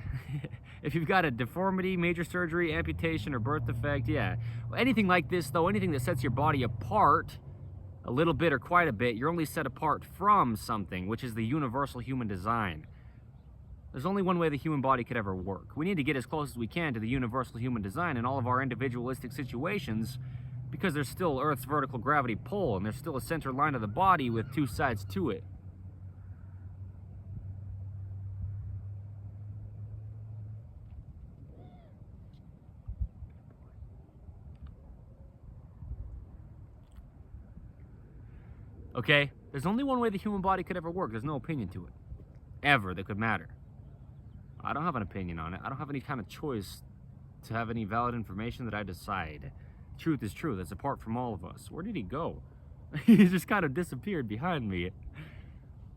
If you've got a deformity, major surgery, amputation, or birth defect, yeah. Anything like this, though, anything that sets your body apart a little bit or quite a bit, you're only set apart from something, which is the universal human design. There's only one way the human body could ever work. We need to get as close as we can to the universal human design in all of our individualistic situations, because there's still Earth's vertical gravity pull, and there's still a center line of the body with 2 sides to it. Okay? There's only one way the human body could ever work. There's no opinion to it. Ever that could matter. I don't have an opinion on it. I don't have any kind of choice to have any valid information that I decide. Truth is truth. It's apart from all of us. Where did he go? He just kind of disappeared behind me.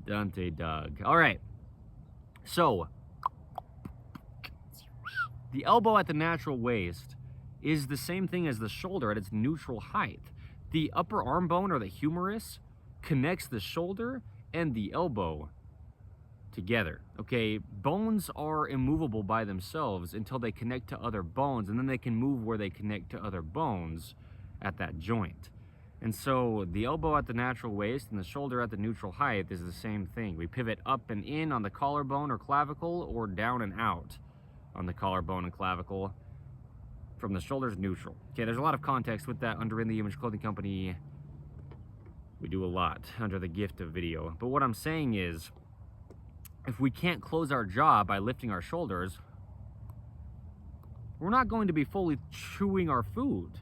Dante dog. Alright. So, the elbow at the natural waist is the same thing as the shoulder at its neutral height. The upper arm bone, or the humerus, connects the shoulder and the elbow together. Okay, bones are immovable by themselves until they connect to other bones, and then they can move where they connect to other bones at that joint. And so the elbow at the natural waist and the shoulder at the neutral height is the same thing. We pivot up and in on the collarbone or clavicle, or down and out on the collarbone and clavicle. From the shoulders, neutral. Okay, there's a lot of context with that under In The Image Clothing Company. We do a lot under the gift of video. But what I'm saying is, if we can't close our jaw by lifting our shoulders, we're not going to be fully chewing our food.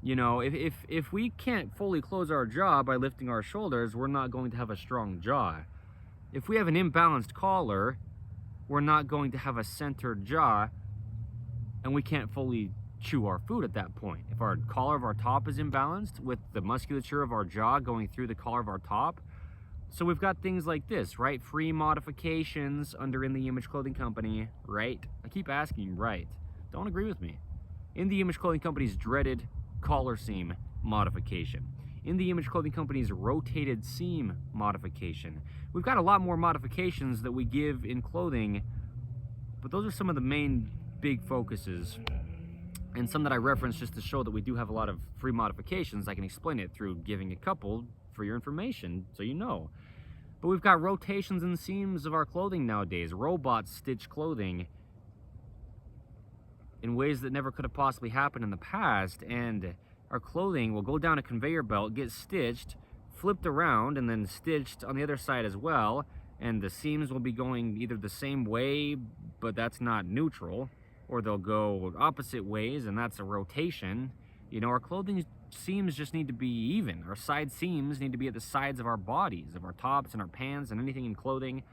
You know, if we can't fully close our jaw by lifting our shoulders, we're not going to have a strong jaw. If we have an imbalanced collar, we're not going to have a centered jaw, and we can't fully chew our food at that point. If our collar of our top is imbalanced with the musculature of our jaw going through the collar of our top. So we've got things like this, right? Free modifications under In The Image Clothing Company, right? I keep asking, right? Don't agree with me. In The Image Clothing Company's dreaded collar seam modification. In The Image Clothing Company's rotated seam modification. We've got a lot more modifications that we give in clothing, but those are some of the main big focuses, and some that I reference just to show that we do have a lot of free modifications. I can explain it through giving a couple for your information, so you know. But we've got rotations in the seams of our clothing nowadays. Robots stitch clothing in ways that never could have possibly happened in the past, and our clothing will go down a conveyor belt, get stitched, flipped around, and then stitched on the other side as well, and the seams will be going either the same way, but that's not neutral, or they'll go opposite ways, and that's a rotation. You know, our clothing seams just need to be even. Our side seams need to be at the sides of our bodies, of our tops and our pants and anything in clothing,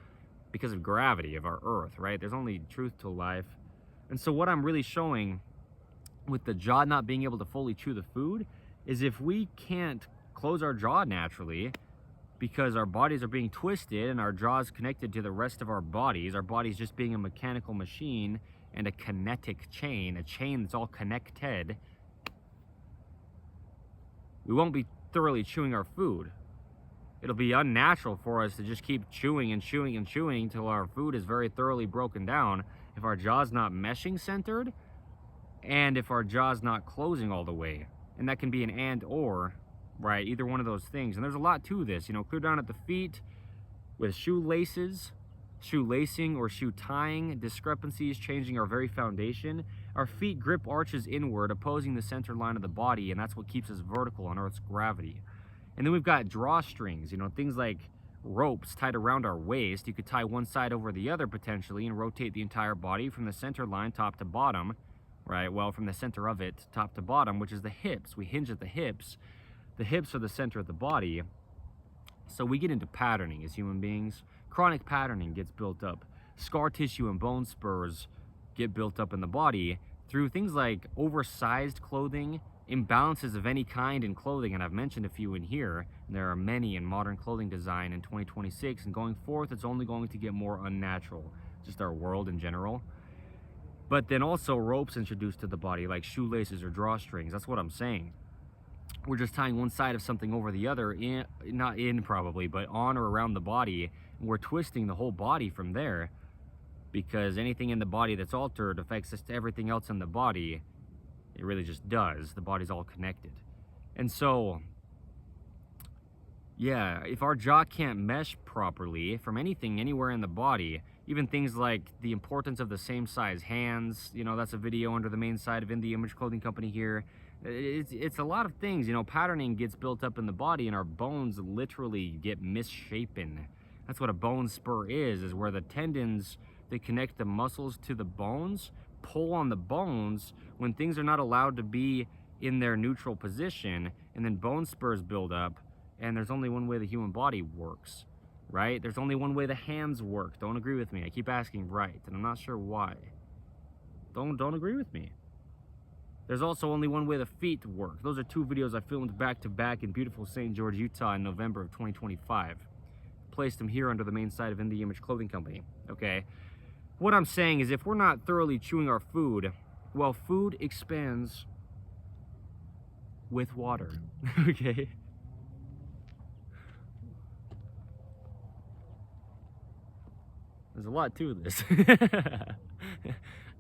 because of gravity of our earth, right? There's only truth to life. And so what I'm really showing with the jaw not being able to fully chew the food is if we can't close our jaw naturally because our bodies are being twisted and our jaw is connected to the rest of our bodies just being a mechanical machine and a kinetic chain, a chain that's all connected, we won't be thoroughly chewing our food. It'll be unnatural for us to just keep chewing and chewing and chewing until our food is very thoroughly broken down if our jaw's not meshing centered and if our jaw's not closing all the way. And that can be an and or, right? Either one of those things. And there's a lot to this, you know, clear down at the feet with shoelaces, shoelacing or shoe tying, discrepancies changing our very foundation. Our feet grip arches inward, opposing the center line of the body, and that's what keeps us vertical on Earth's gravity. And then we've got drawstrings, you know, things like ropes tied around our waist. You could tie one side over the other potentially and rotate the entire body from the center line top to bottom, right? Well, from the center of it top to bottom, which is the hips. We hinge at the hips. The hips are the center of the body. So we get into patterning as human beings. Chronic patterning gets built up. Scar tissue and bone spurs get built up in the body through things like oversized clothing, imbalances of any kind in clothing, and I've mentioned a few in here. There are many in modern clothing design in 2026, and going forth, it's only going to get more unnatural, just our world in general. But then also ropes introduced to the body, like shoelaces or drawstrings. That's what I'm saying. We're just tying one side of something over the other, not in probably, but on or around the body. And we're twisting the whole body from there, because anything in the body that's altered affects everything else in the body. It really just does. The body's all connected. And so, yeah, if our jaw can't mesh properly from anything anywhere in the body, even things like the importance of the same size hands, you know, that's a video under the main side of In The Image Clothing Company here. It's a lot of things, you know, patterning gets built up in the body and our bones literally get misshapen. That's what a bone spur is where the tendons that connect the muscles to the bones pull on the bones when things are not allowed to be in their neutral position, and then bone spurs build up, and there's only one way the human body works, right? There's only one way the hands work. Don't agree with me. I keep asking right, and I'm not sure why. Don't agree with me. There's also only one way the feet work. Those are two videos I filmed back to back in beautiful St. George, Utah in November of 2025. Placed them here under the main side of In The Image Clothing Company, okay? What I'm saying is if we're not thoroughly chewing our food, well, food expands with water, okay? There's a lot to this.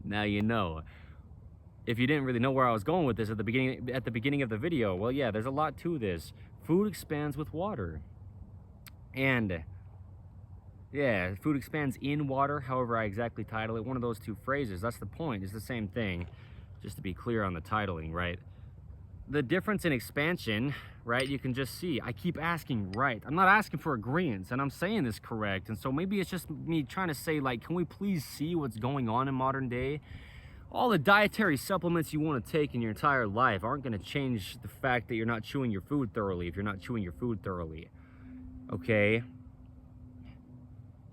Now you know. If you didn't really know where I was going with this at the beginning of the video, well, yeah, there's a lot to this. Food expands with water. And yeah, food expands in water, however I exactly title it. One of those two phrases, that's the point. It's the same thing, just to be clear on the titling, right? The difference in expansion, right, you can just see. I keep asking right. I'm not asking for agreement, and I'm saying this correct. And so maybe it's just me trying to say, like, can we please see what's going on in modern day? All the dietary supplements you want to take in your entire life aren't going to change the fact that you're not chewing your food thoroughly if you're not chewing your food thoroughly. Okay?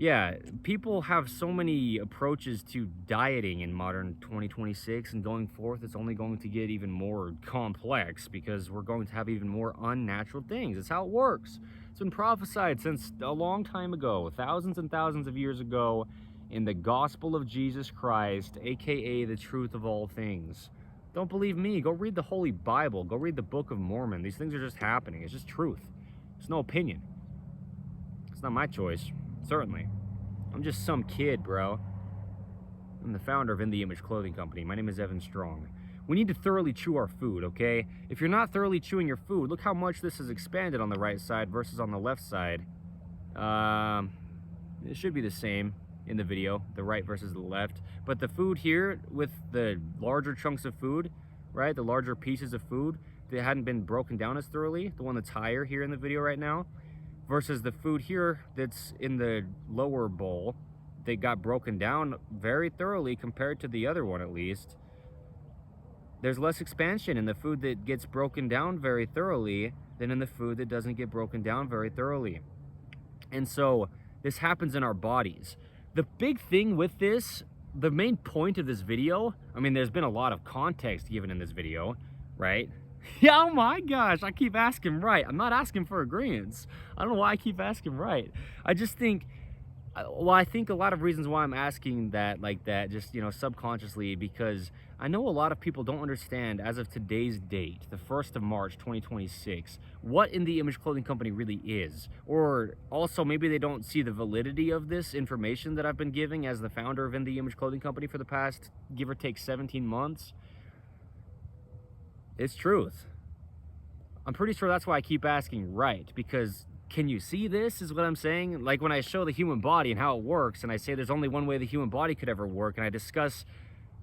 Yeah, people have so many approaches to dieting in modern 2026, and going forth, it's only going to get even more complex because we're going to have even more unnatural things. It's how it works. It's been prophesied since a long time ago, thousands and thousands of years ago, in the gospel of Jesus Christ, aka the truth of all things. Don't believe me? Go read the Holy Bible. Go read the Book of Mormon. These things are just happening. It's just truth. It's no opinion. It's not my choice. Certainly. I'm just some kid, bro. I'm the founder of In the Image Clothing Company. My name is Evan Strong. We need to thoroughly chew our food, okay? If you're not thoroughly chewing your food, look how much this has expanded on the right side versus on the left side. It should be the same in the video, the right versus the left. But the food here, with the larger chunks of food, right? The larger pieces of food that hadn't been broken down as thoroughly, the one that's higher here in the video right now, versus the food here that's in the lower bowl that got broken down very thoroughly compared to the other one, at least. There's less expansion in the food that gets broken down very thoroughly than in the food that doesn't get broken down very thoroughly. And so this happens in our bodies. The big thing with this, the main point of this video, I mean, there's been a lot of context given in this video, right? Yeah, oh my gosh, I keep asking right. I'm not asking for agreements. I don't know why I keep asking right. I just think, well, I think a lot of reasons why I'm asking that like that, just, you know, subconsciously, because I know a lot of people don't understand, as of today's date, the 1st of March, 2026, what In the Image Clothing Company really is. Or also maybe they don't see the validity of this information that I've been giving as the founder of In the Image Clothing Company for the past, give or take, 17 months. It's truth. I'm pretty sure that's why I keep asking right, because can you see this is what I'm saying? Like when I show the human body and how it works, and I say there's only one way the human body could ever work, and I discuss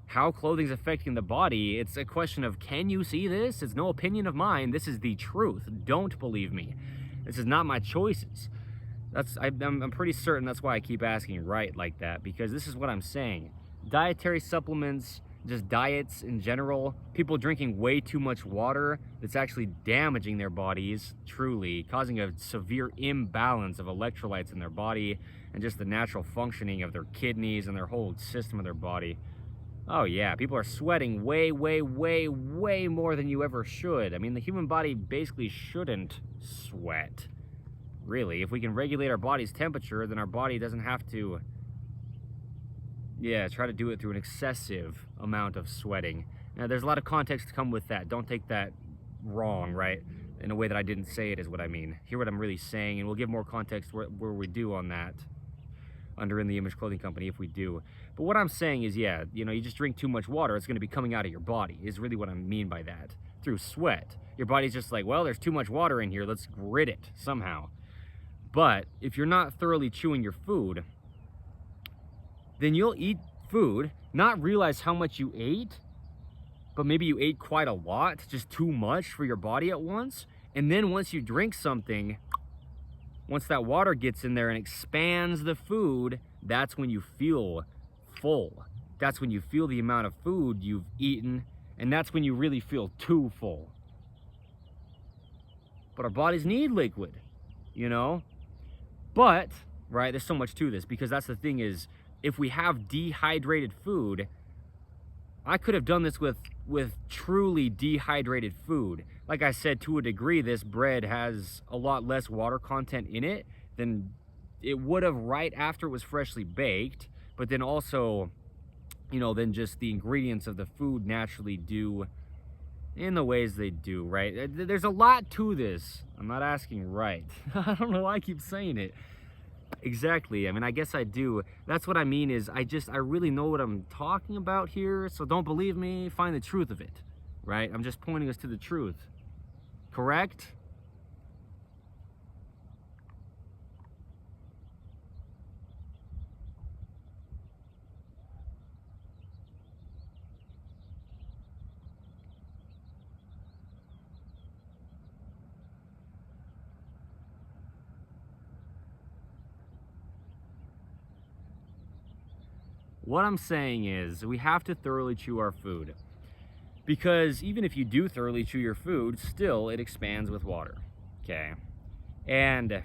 how clothing's affecting the body, it's a question of, can you see this? It's no opinion of mine. This is the truth. Don't believe me. This is not my choices. I'm pretty certain that's why I keep asking right like that, because this is what I'm saying. Dietary supplements, just diets in general, people drinking way too much water that's actually damaging their bodies, truly, causing a severe imbalance of electrolytes in their body and just the natural functioning of their kidneys and their whole system of their body. Oh yeah, people are sweating way, way, way, way more than you ever should. I mean, the human body basically shouldn't sweat. Really, if we can regulate our body's temperature, then our body doesn't have to, try to do it through an excessive amount of sweating. Now, there's a lot of context to come with that. Don't take that wrong, right? In a way that I didn't say it is what I mean. Hear what I'm really saying, and we'll give more context where we do on that under In the Image Clothing Company if we do. But what I'm saying is, yeah, you know, you just drink too much water, it's going to be coming out of your body, is really what I mean by that. Through sweat. Your body's just like, well, there's too much water in here, let's grit it somehow. But if you're not thoroughly chewing your food, then you'll eat food, not realize how much you ate, but maybe you ate quite a lot, just too much for your body at once. And then once you drink something, once that water gets in there and expands the food, that's when you feel full. That's when you feel the amount of food you've eaten, and that's when you really feel too full. But our bodies need liquid, you know? But, right, there's so much to this, because that's the thing is, if we have dehydrated food, I could have done this with truly dehydrated food. Like I said, to a degree, this bread has a lot less water content in it than it would have right after it was freshly baked. But then also, you know, then just the ingredients of the food naturally do in the ways they do, right? There's a lot to this. I'm not asking right. I don't know why I keep saying it. Exactly. I mean, I guess I do. That's what I mean is I really know what I'm talking about here. So don't believe me, find the truth of it, right? I'm just pointing us to the truth. Correct? What I'm saying is we have to thoroughly chew our food, because even if you do thoroughly chew your food, still it expands with water, okay? And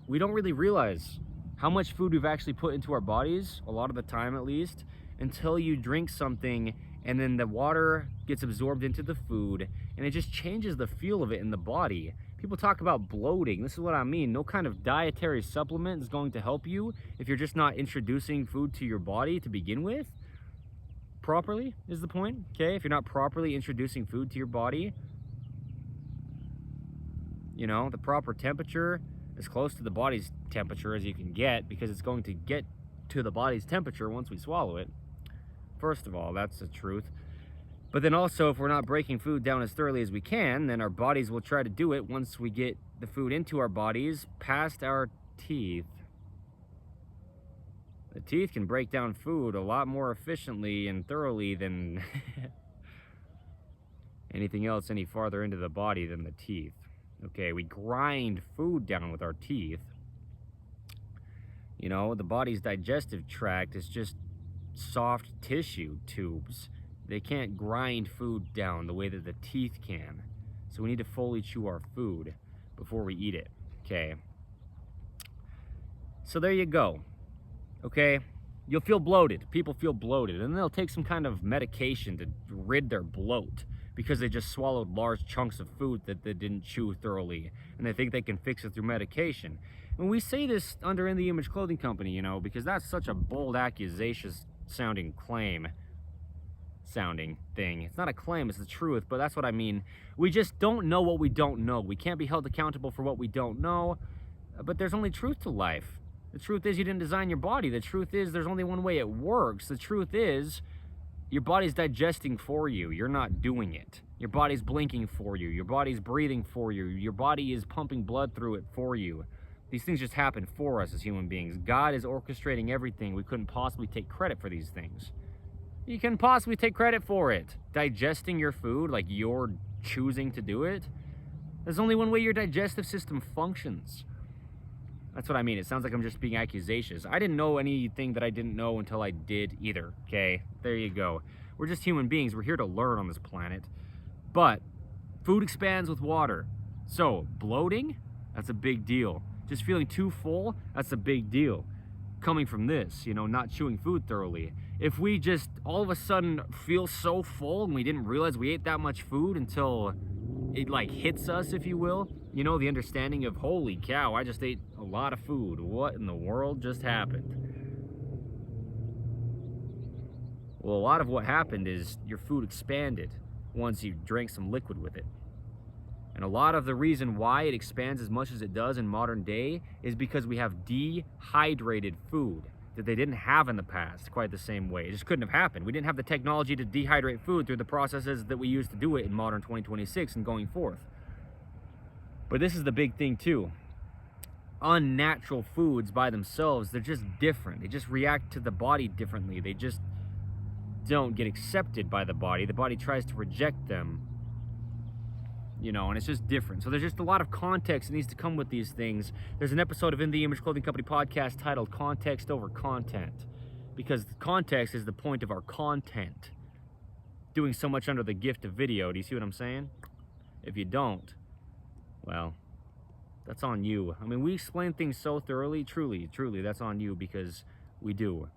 we don't really realize how much food we've actually put into our bodies, a lot of the time at least, until you drink something and then the water gets absorbed into the food and it just changes the feel of it in the body. People talk about bloating. This is what I mean. No kind of dietary supplement is going to help you if you're just not introducing food to your body to begin with. Properly is the point, okay? If you're not properly introducing food to your body, you know, the proper temperature, as close to the body's temperature as you can get, because it's going to get to the body's temperature once we swallow it. First of all, that's the truth. But then also, if we're not breaking food down as thoroughly as we can, then our bodies will try to do it once we get the food into our bodies past our teeth. The teeth can break down food a lot more efficiently and thoroughly than anything else any farther into the body than the teeth. Okay, we grind food down with our teeth. You know, the body's digestive tract is just soft tissue tubes. They can't grind food down the way that the teeth can. So we need to fully chew our food before we eat it, okay? So there you go, okay? You'll feel bloated. People feel bloated, and they'll take some kind of medication to rid their bloat because they just swallowed large chunks of food that they didn't chew thoroughly, and they think they can fix it through medication. And we say this under In The Image Clothing Company, you know, because that's such a bold, accusatious sounding thing. It's not a claim, it's the truth, but that's what I mean. We just don't know what we don't know. We can't be held accountable for what we don't know, but there's only truth to life. The truth is you didn't design your body. The truth is there's only one way it works. The truth is your body's digesting for you. You're not doing it. Your body's blinking for you. Your body's breathing for you. Your body is pumping blood through it for you. These things just happen for us as human beings. God is orchestrating everything. We couldn't possibly take credit for these things. You couldn't possibly take credit for it. Digesting your food, like you're choosing to do it, there's only one way your digestive system functions. That's what I mean. It sounds like I'm just being accusations. I didn't know anything that I didn't know until I did either, okay? There you go. We're just human beings. We're here to learn on this planet. But food expands with water. So bloating, that's a big deal. Just feeling too full, that's a big deal. Coming from this, you know, not chewing food thoroughly. If we just all of a sudden feel so full and we didn't realize we ate that much food until it like hits us, if you will, you know, the understanding of, holy cow, I just ate a lot of food. What in the world just happened? Well, a lot of what happened is your food expanded once you drank some liquid with it. And a lot of the reason why it expands as much as it does in modern day is because we have dehydrated food that they didn't have in the past quite the same way. It just couldn't have happened. We didn't have the technology to dehydrate food through the processes that we use to do it in modern 2026 and going forth. But this is the big thing too. Unnatural foods by themselves, they're just different. They just react to the body differently. They just don't get accepted by the body. The body tries to reject them. You know, and it's just different. So there's just a lot of context that needs to come with these things. There's an episode of In The Image Clothing Company podcast titled Context Over Content, because context is the point of our content. Doing so much under the gift of video. Do you see what I'm saying? If you don't, well, that's on you. I mean, we explain things so thoroughly. Truly, that's on you, because we do.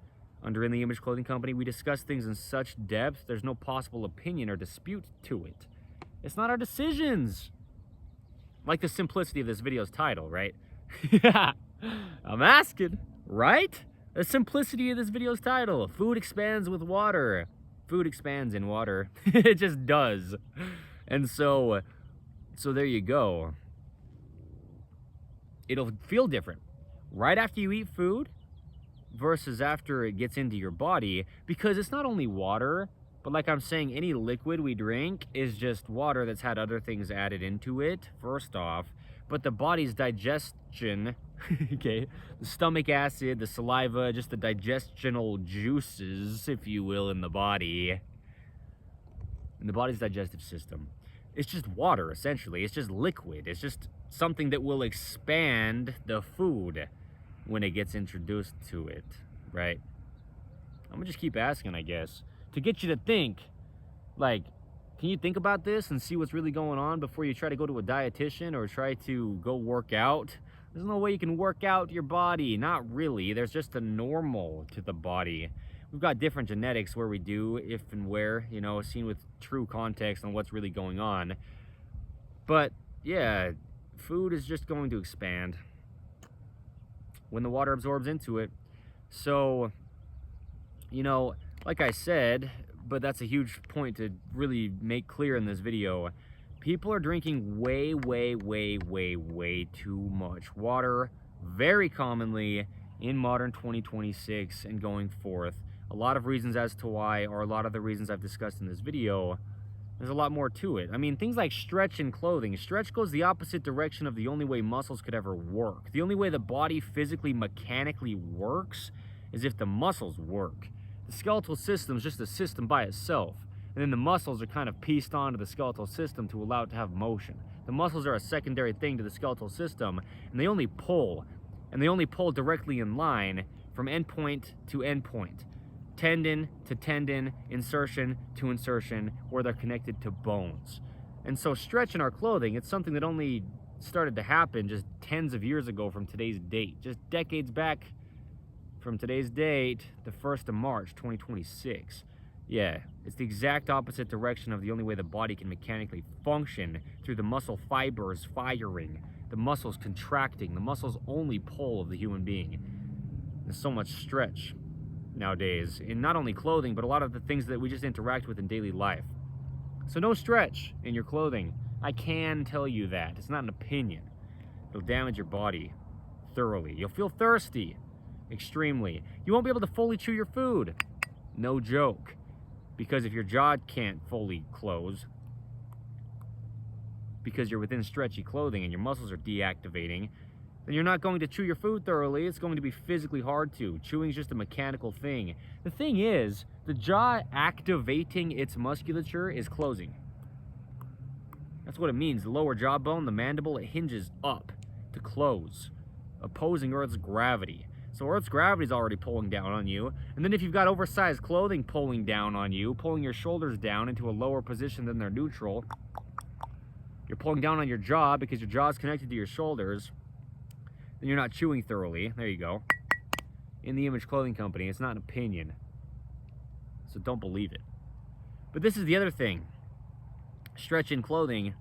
Under In The Image Clothing Company, we discuss things in such depth, there's no possible opinion or dispute to it. It's not our decisions. Like the simplicity of this video's title, right? I'm asking, right? The simplicity of this video's title. Food expands with water. Food expands in water. It just does. And so there you go. It'll feel different right after you eat food versus after it gets into your body, because it's not only water, but like I'm saying, any liquid we drink is just water that's had other things added into it, first off. But the body's digestion, okay, the stomach acid, the saliva, just the digestional juices, if you will, in the body, in the body's digestive system, it's just water, essentially. It's just liquid. It's just something that will expand the food when it gets introduced to it, right? I'm gonna just keep asking, I guess, to get you to think, like, can you think about this and see what's really going on before you try to go to a dietitian or try to go work out There's no way you can work out your body. Not really. There's just a normal to the body. We've got different genetics where we do, if and where, you know, seen with true context on what's really going on. But, yeah, food is just going to expand when the water absorbs into it. So, you know, like I said, but that's a huge point to really make clear in this video. People are drinking way too much water, very commonly in modern 2026 and going forth. A lot of reasons as to why, or a lot of the reasons I've discussed in this video. There's a lot more to it. I mean, things like stretch in clothing. Stretch goes the opposite direction of the only way muscles could ever work. The only way the body physically, mechanically works is if the muscles work. The skeletal system is just a system by itself. And then the muscles are kind of pieced onto the skeletal system to allow it to have motion. The muscles are a secondary thing to the skeletal system, and they only pull. And they only pull directly in line from endpoint to endpoint. Tendon to tendon, insertion to insertion, where they're connected to bones. And so stretch in our clothing, it's something that only started to happen just tens of years ago from today's date. Just decades back from today's date, the 1st of March, 2026. Yeah, it's the exact opposite direction of the only way the body can mechanically function, through the muscle fibers firing, the muscles contracting, the muscles only pull of the human being. There's so much stretch nowadays in not only clothing, but a lot of the things that we just interact with in daily life. So no stretch in your clothing. I can tell you that. It's not an opinion. It'll damage your body thoroughly. You'll feel thirsty, extremely. You won't be able to fully chew your food. No joke. Because if your jaw can't fully close, because you're within stretchy clothing and your muscles are deactivating, then you're not going to chew your food thoroughly. It's going to be physically hard to. Chewing is just a mechanical thing. The thing is, the jaw activating its musculature is closing. That's what it means. The lower jawbone, the mandible, it hinges up to close, opposing Earth's gravity. So Earth's gravity is already pulling down on you. And then if you've got oversized clothing pulling down on you, pulling your shoulders down into a lower position than they're neutral, you're pulling down on your jaw because your jaw is connected to your shoulders, then you're not chewing thoroughly. There you go. In the Image Clothing Company, it's not an opinion. So don't believe it. But this is the other thing. Stretch in clothing,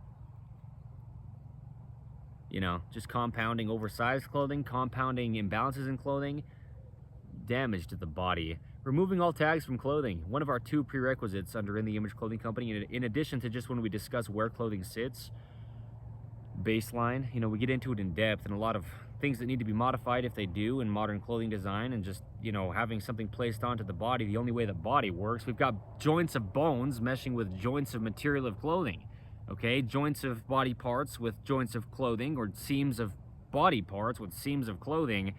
you know, just compounding oversized clothing, compounding imbalances in clothing, damage to the body. Removing all tags from clothing, one of our 2 prerequisites under In the Image Clothing Company, in addition to just when we discuss where clothing sits, baseline, you know, we get into it in depth and a lot of things that need to be modified if they do in modern clothing design, and just, you know, having something placed onto the body the only way the body works. We've got joints of bones meshing with joints of material of clothing. Okay, joints of body parts with joints of clothing, or seams of body parts with seams of clothing.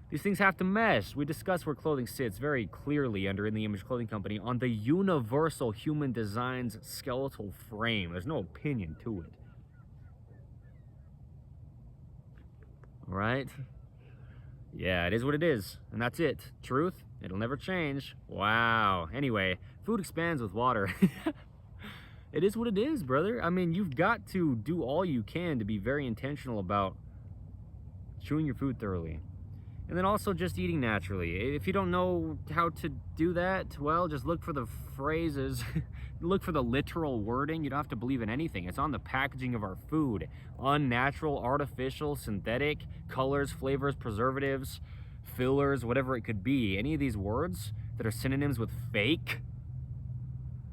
These things have to mesh. We discuss where clothing sits very clearly under In the Image Clothing Company on the universal human design's skeletal frame. There's no opinion to it. All right? Yeah, it is what it is, and that's it. Truth, it'll never change. Wow. Anyway, food expands with water. It is what it is, brother. I mean, you've got to do all you can to be very intentional about chewing your food thoroughly. And then also just eating naturally. If you don't know how to do that, well, just look for the phrases. Look for the literal wording. You don't have to believe in anything. It's on the packaging of our food. Unnatural, artificial, synthetic, colors, flavors, preservatives, fillers, whatever it could be. Any of these words that are synonyms with fake.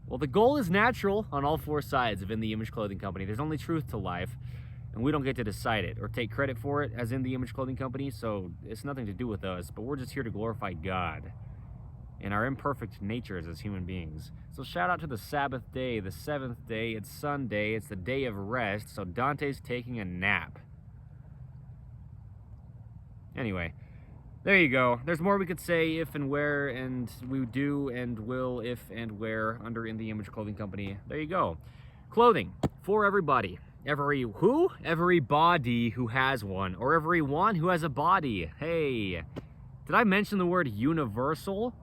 Well, the goal is natural on all 4 sides of In the Image Clothing Company. There's only truth to life, and we don't get to decide it or take credit for it as In the Image Clothing Company, so it's nothing to do with us, but we're just here to glorify God and our imperfect natures as human beings. So shout out to the Sabbath day, the 7th day. It's Sunday. It's the day of rest, so Dante's taking a nap. Anyway, there you go. There's more we could say if and where, and we do and will if and where under In the Image Clothing Company. There you go. Clothing for everybody. Everybody who has one, or everyone who has a body. Hey, did I mention the word universal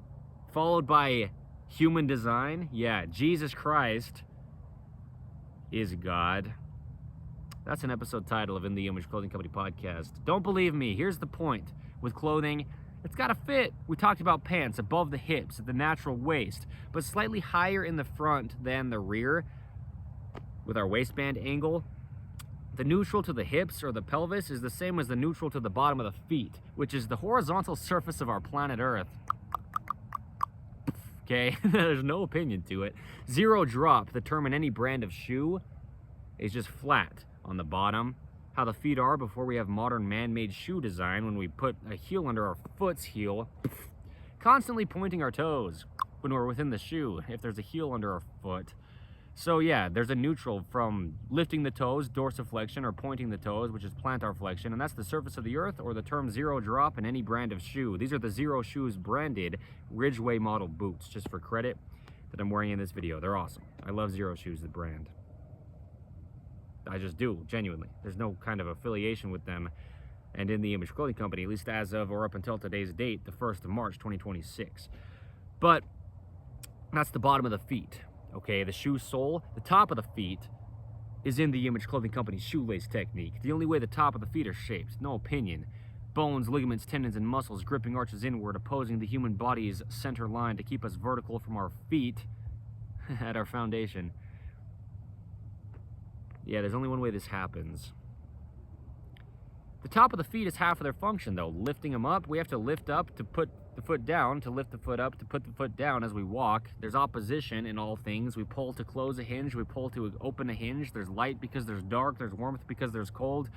followed by human design? Yeah, Jesus Christ is God. That's an episode title of In the Image Clothing Company podcast. Don't believe me. Here's the point with clothing. It's got to fit. We talked about pants above the hips at the natural waist, but slightly higher in the front than the rear with our waistband angle. The neutral to the hips or the pelvis is the same as the neutral to the bottom of the feet, which is the horizontal surface of our planet Earth. Okay, there's no opinion to it. Zero drop, the term in any brand of shoe, is just flat on the bottom. How the feet are before we have modern man-made shoe design when we put a heel under our foot's heel. Constantly pointing our toes when we're within the shoe if there's a heel under our foot. So yeah, there's a neutral from lifting the toes, dorsiflexion, or pointing the toes, which is plantar flexion, and that's the surface of the earth, or the term zero drop in any brand of shoe. These are the Zero Shoes branded Ridgeway model boots, just for credit, that I'm wearing in this video. They're awesome. I love Zero Shoes, the brand. I just do, genuinely. There's no kind of affiliation with them and In the Image Clothing Company, at least as of or up until today's date, the 1st of March, 2026. But that's the bottom of the feet, okay? The shoe sole, the top of the feet, is In the Image Clothing Company's shoelace technique. The only way the top of the feet are shaped, no opinion. Bones, ligaments, tendons, and muscles gripping arches inward, opposing the human body's center line to keep us vertical from our feet at our foundation. Yeah, there's only one way this happens. The top of the feet is half of their function, though. Lifting them up, we have to lift up to put the foot down, to lift the foot up to put the foot down as we walk. There's opposition in all things. We pull to close a hinge, we pull to open a hinge. There's light because there's dark, there's warmth because there's cold,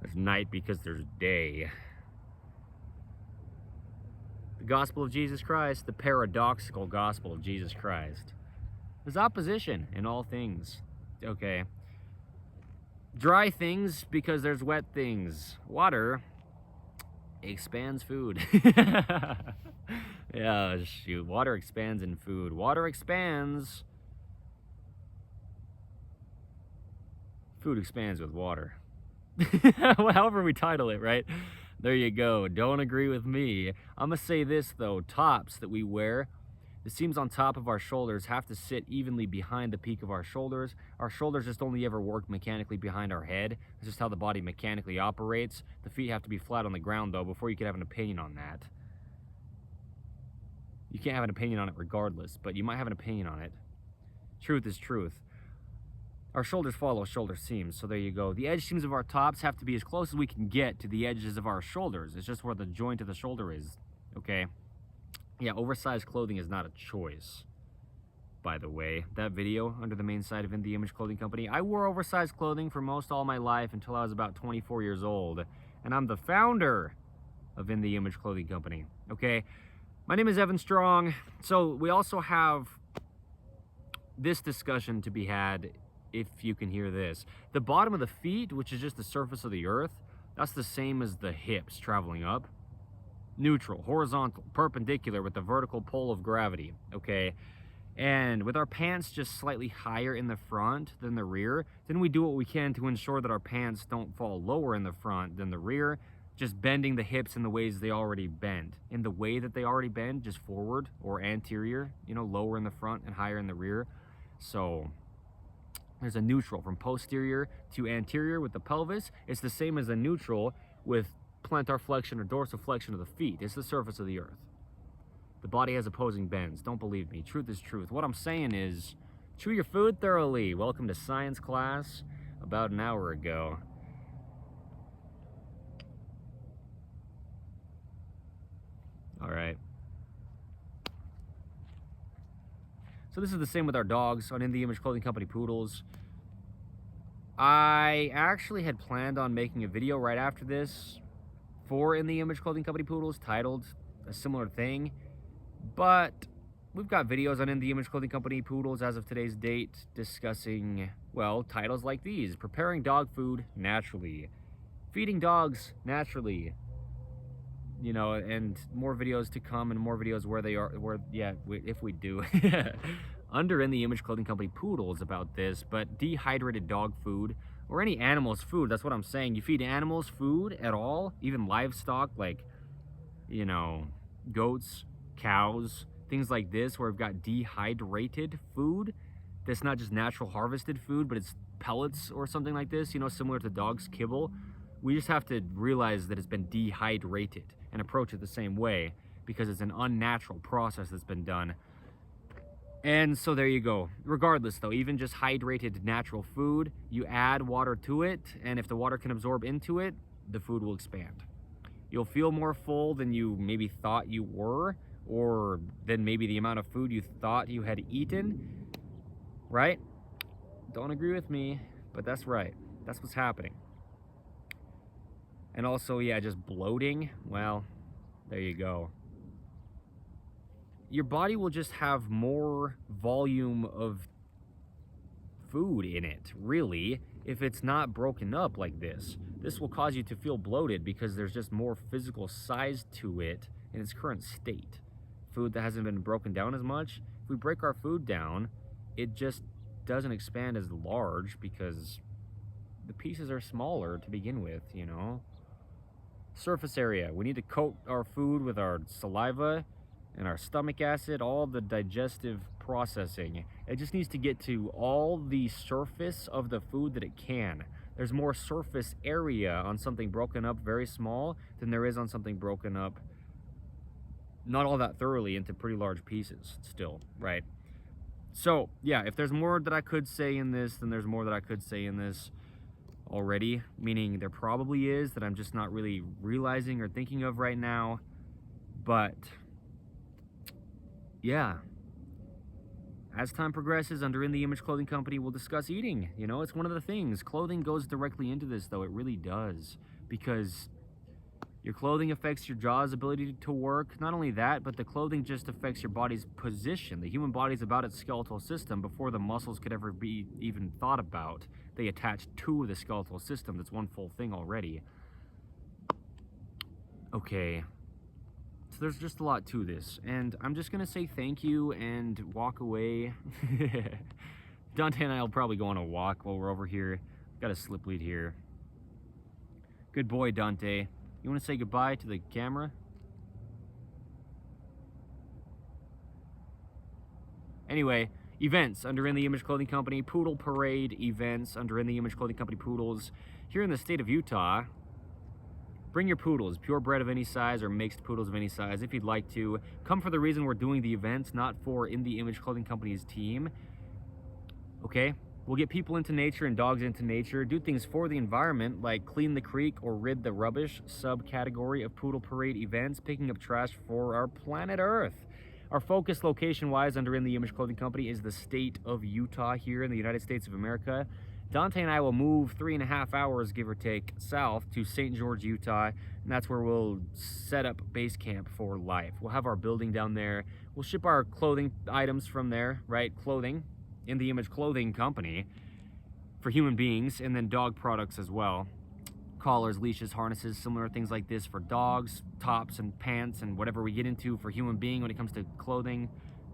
there's night because there's day. The gospel of Jesus Christ, the paradoxical gospel of Jesus Christ. There's opposition in all things. Okay. Dry things because there's wet things. Water expands food. Yeah, shoot. Water expands in food. Water expands. Food expands with water. However we title it, right? There you go. Don't agree with me. I'm going to say this, though. Tops that we wear, the seams on top of our shoulders have to sit evenly behind the peak of our shoulders. Our shoulders just only ever work mechanically behind our head. It's just how the body mechanically operates. The feet have to be flat on the ground, though, before you can have an opinion on that. You can't have an opinion on it regardless, but you might have an opinion on it. Truth is truth. Our shoulders follow shoulder seams, so there you go. The edge seams of our tops have to be as close as we can get to the edges of our shoulders. It's just where the joint of the shoulder is, okay? Yeah, oversized clothing is not a choice, by the way. That video under the main site of In the Image Clothing Company, I wore oversized clothing for most all my life until I was about 24 years old, and I'm the founder of In the Image Clothing Company, okay? My name is Evan Strong, so we also have this discussion to be had, if you can hear this. The bottom of the feet, which is just the surface of the earth, that's the same as the hips traveling up. Neutral, horizontal, perpendicular with the vertical pull of gravity, okay? And with our pants just slightly higher in the front than the rear, then we do what we can to ensure that our pants don't fall lower in the front than the rear, just bending the hips in the ways they already bend. In the way that they already bend, just forward or anterior, you know, lower in the front and higher in the rear. So there's a neutral from posterior to anterior with the pelvis. It's the same as a neutral with plantar flexion or dorsiflexion of the feet. It's the surface of the earth. The body has opposing bends. Don't believe me. Truth is truth. What I'm saying is, chew your food thoroughly. Welcome to science class about an hour ago. All right. So this is the same with our dogs on In the Image Clothing Company poodles. I actually had planned on making a video right after this for In the Image Clothing Company poodles titled a similar thing, but we've got videos on In the Image Clothing Company poodles as of today's date discussing, well, titles like these: preparing dog food naturally, feeding dogs naturally, you know, and more videos to come, and more videos where they are, if we do under In the Image Clothing Company poodles about this. But dehydrated dog food, or any animal's food, that's what I'm saying. You feed animals food at all, even livestock, like, you know, goats, cows, things like this, where we've got dehydrated food that's not just natural harvested food, but it's pellets or something like this, you know, similar to dog's kibble. We just have to realize that it's been dehydrated and approach it the same way, because it's an unnatural process that's been done. And so there you go. Regardless though, even just hydrated natural food, you add water to it, and if the water can absorb into it, the food will expand. You'll feel more full than you maybe thought you were, or than maybe the amount of food you thought you had eaten, right? Don't agree with me, but that's right. That's what's happening. And also, yeah, just bloating, well, there you go. Your body will just have more volume of food in it, really, if it's not broken up like this. This will cause you to feel bloated because there's just more physical size to it in its current state. Food that hasn't been broken down as much, if we break our food down, it just doesn't expand as large because the pieces are smaller to begin with, you know. Surface area, we need to coat our food with our saliva and our stomach acid, all the digestive processing. It just needs to get to all the surface of the food that it can. There's more surface area on something broken up very small than there is on something broken up not all that thoroughly into pretty large pieces still, right? So yeah, if there's more that I could say in this, then there's more that I could say in this already, meaning there probably is that I'm just not really realizing or thinking of right now. But yeah, as time progresses, under In the Image Clothing Company, we'll discuss eating. You know, it's one of the things. Clothing goes directly into this, though. It really does. Because your clothing affects your jaw's ability to work. Not only that, but the clothing just affects your body's position. The human body's about its skeletal system before the muscles could ever be even thought about. They attach to the skeletal system. That's one full thing already. Okay. So there's just a lot to this, and I'm just gonna say thank you and walk away. Dante and I will probably go on a walk while we're over here. Got a slip lead here. Good boy, Dante. You want to say goodbye to the camera? Anyway, events under In the Image Clothing Company, Poodle Parade events under In the Image Clothing Company Poodles here in the state of Utah. Bring your poodles, purebred of any size or mixed poodles of any size if you'd like to. Come for the reason we're doing the events, not for In the Image Clothing Company's team. Okay? We'll get people into nature and dogs into nature, do things for the environment like clean the creek or rid the rubbish, subcategory of Poodle Parade events, picking up trash for our planet Earth. Our focus location-wise under In the Image Clothing Company is the state of Utah here in the United States of America. Dante and I will move 3.5 hours, give or take, south to St. George, Utah, and that's where we'll set up base camp for life. We'll have our building down there. We'll ship our clothing items from there, right? Clothing, In the Image Clothing Company, for human beings, and then dog products as well. Collars, leashes, harnesses, similar things like this for dogs, tops and pants, and whatever we get into for human being when it comes to clothing.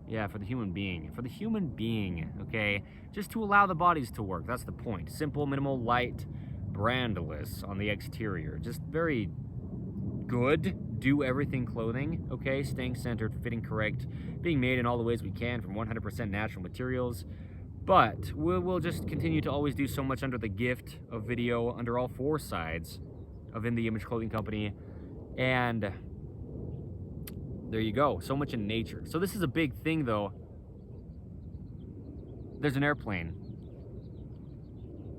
Yeah, for the human being. For the human being, okay? Just to allow the bodies to work. That's the point. Simple, minimal, light, brandless on the exterior. Just very good, do everything clothing, okay? Staying centered, fitting correct, being made in all the ways we can from 100% natural materials. But we'll just continue to always do so much under the gift of video, under all four sides of In the Image Clothing Company. And there you go. So much in nature. So this is a big thing, though. There's an airplane.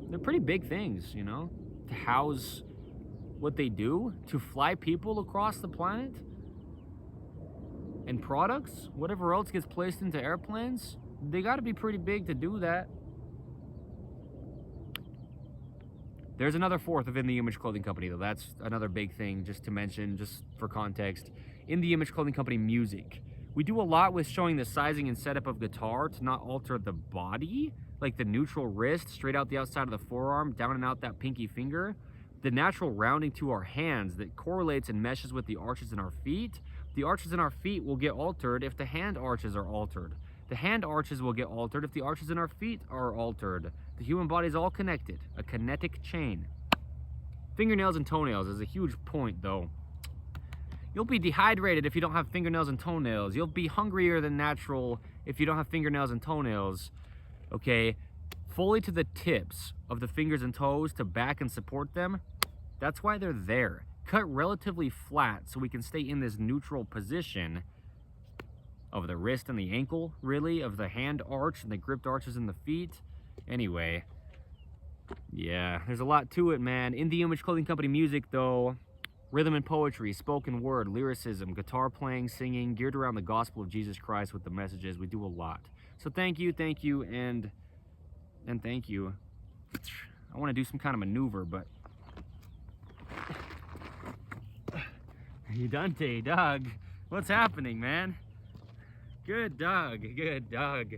They're pretty big things, you know, to house what they do, to fly people across the planet, and products, whatever else gets placed into airplanes. They got to be pretty big to do that. There's another fourth of In the Image Clothing Company, though. That's another big thing, just to mention, just for context. In the Image Clothing Company music. We do a lot with showing the sizing and setup of guitar to not alter the body, like the neutral wrist, straight out the outside of the forearm, down and out that pinky finger. The natural rounding to our hands that correlates and meshes with the arches in our feet. The arches in our feet will get altered if the hand arches are altered. The hand arches will get altered if the arches in our feet are altered. The human body is all connected, a kinetic chain. Fingernails and toenails is a huge point, though. You'll be dehydrated if you don't have fingernails and toenails. You'll be hungrier than natural if you don't have fingernails and toenails. Okay, fully to the tips of the fingers and toes to back and support them. That's why they're there. Cut relatively flat so we can stay in this neutral position of the wrist and the ankle, really, of the hand arch and the gripped arches in the feet. Anyway, yeah, there's a lot to it, man. In the Image Clothing Company music, though, rhythm and poetry, spoken word, lyricism, guitar playing, singing, geared around the gospel of Jesus Christ with the messages. We do a lot. So thank you, and thank you. I want to do some kind of maneuver, but... Dante, dog, what's happening, man? Good dog, good dog,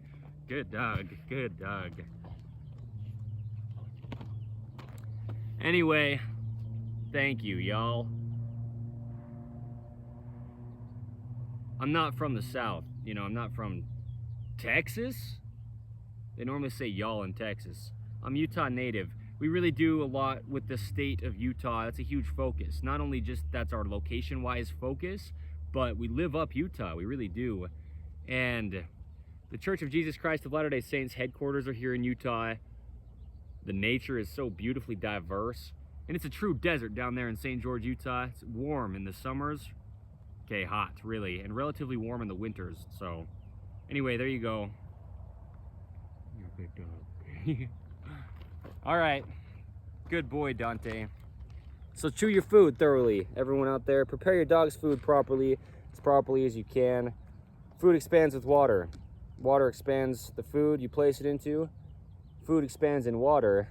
good dog, good dog. Anyway, thank you, y'all. I'm not from the South, you know, I'm not from Texas. They normally say y'all in Texas. I'm Utah native. We really do a lot with the state of Utah. That's a huge focus. Not only just that's our location-wise focus, but we live up Utah, we really do. And the Church of Jesus Christ of Latter-day Saints headquarters are here in Utah. The nature is so beautifully diverse. And it's a true desert down there in St. George, Utah. It's warm in the summers. Okay, hot, really. And relatively warm in the winters. So, anyway, there you go. You're a big dog. All right. Good boy, Dante. So chew your food thoroughly. Everyone out there, prepare your dog's food properly, as properly as you can. Food expands with water. Water expands the food you place it into. Food expands in water.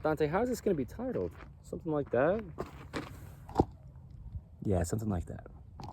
Dante, how is this going to be titled? Something like that? Yeah, something like that.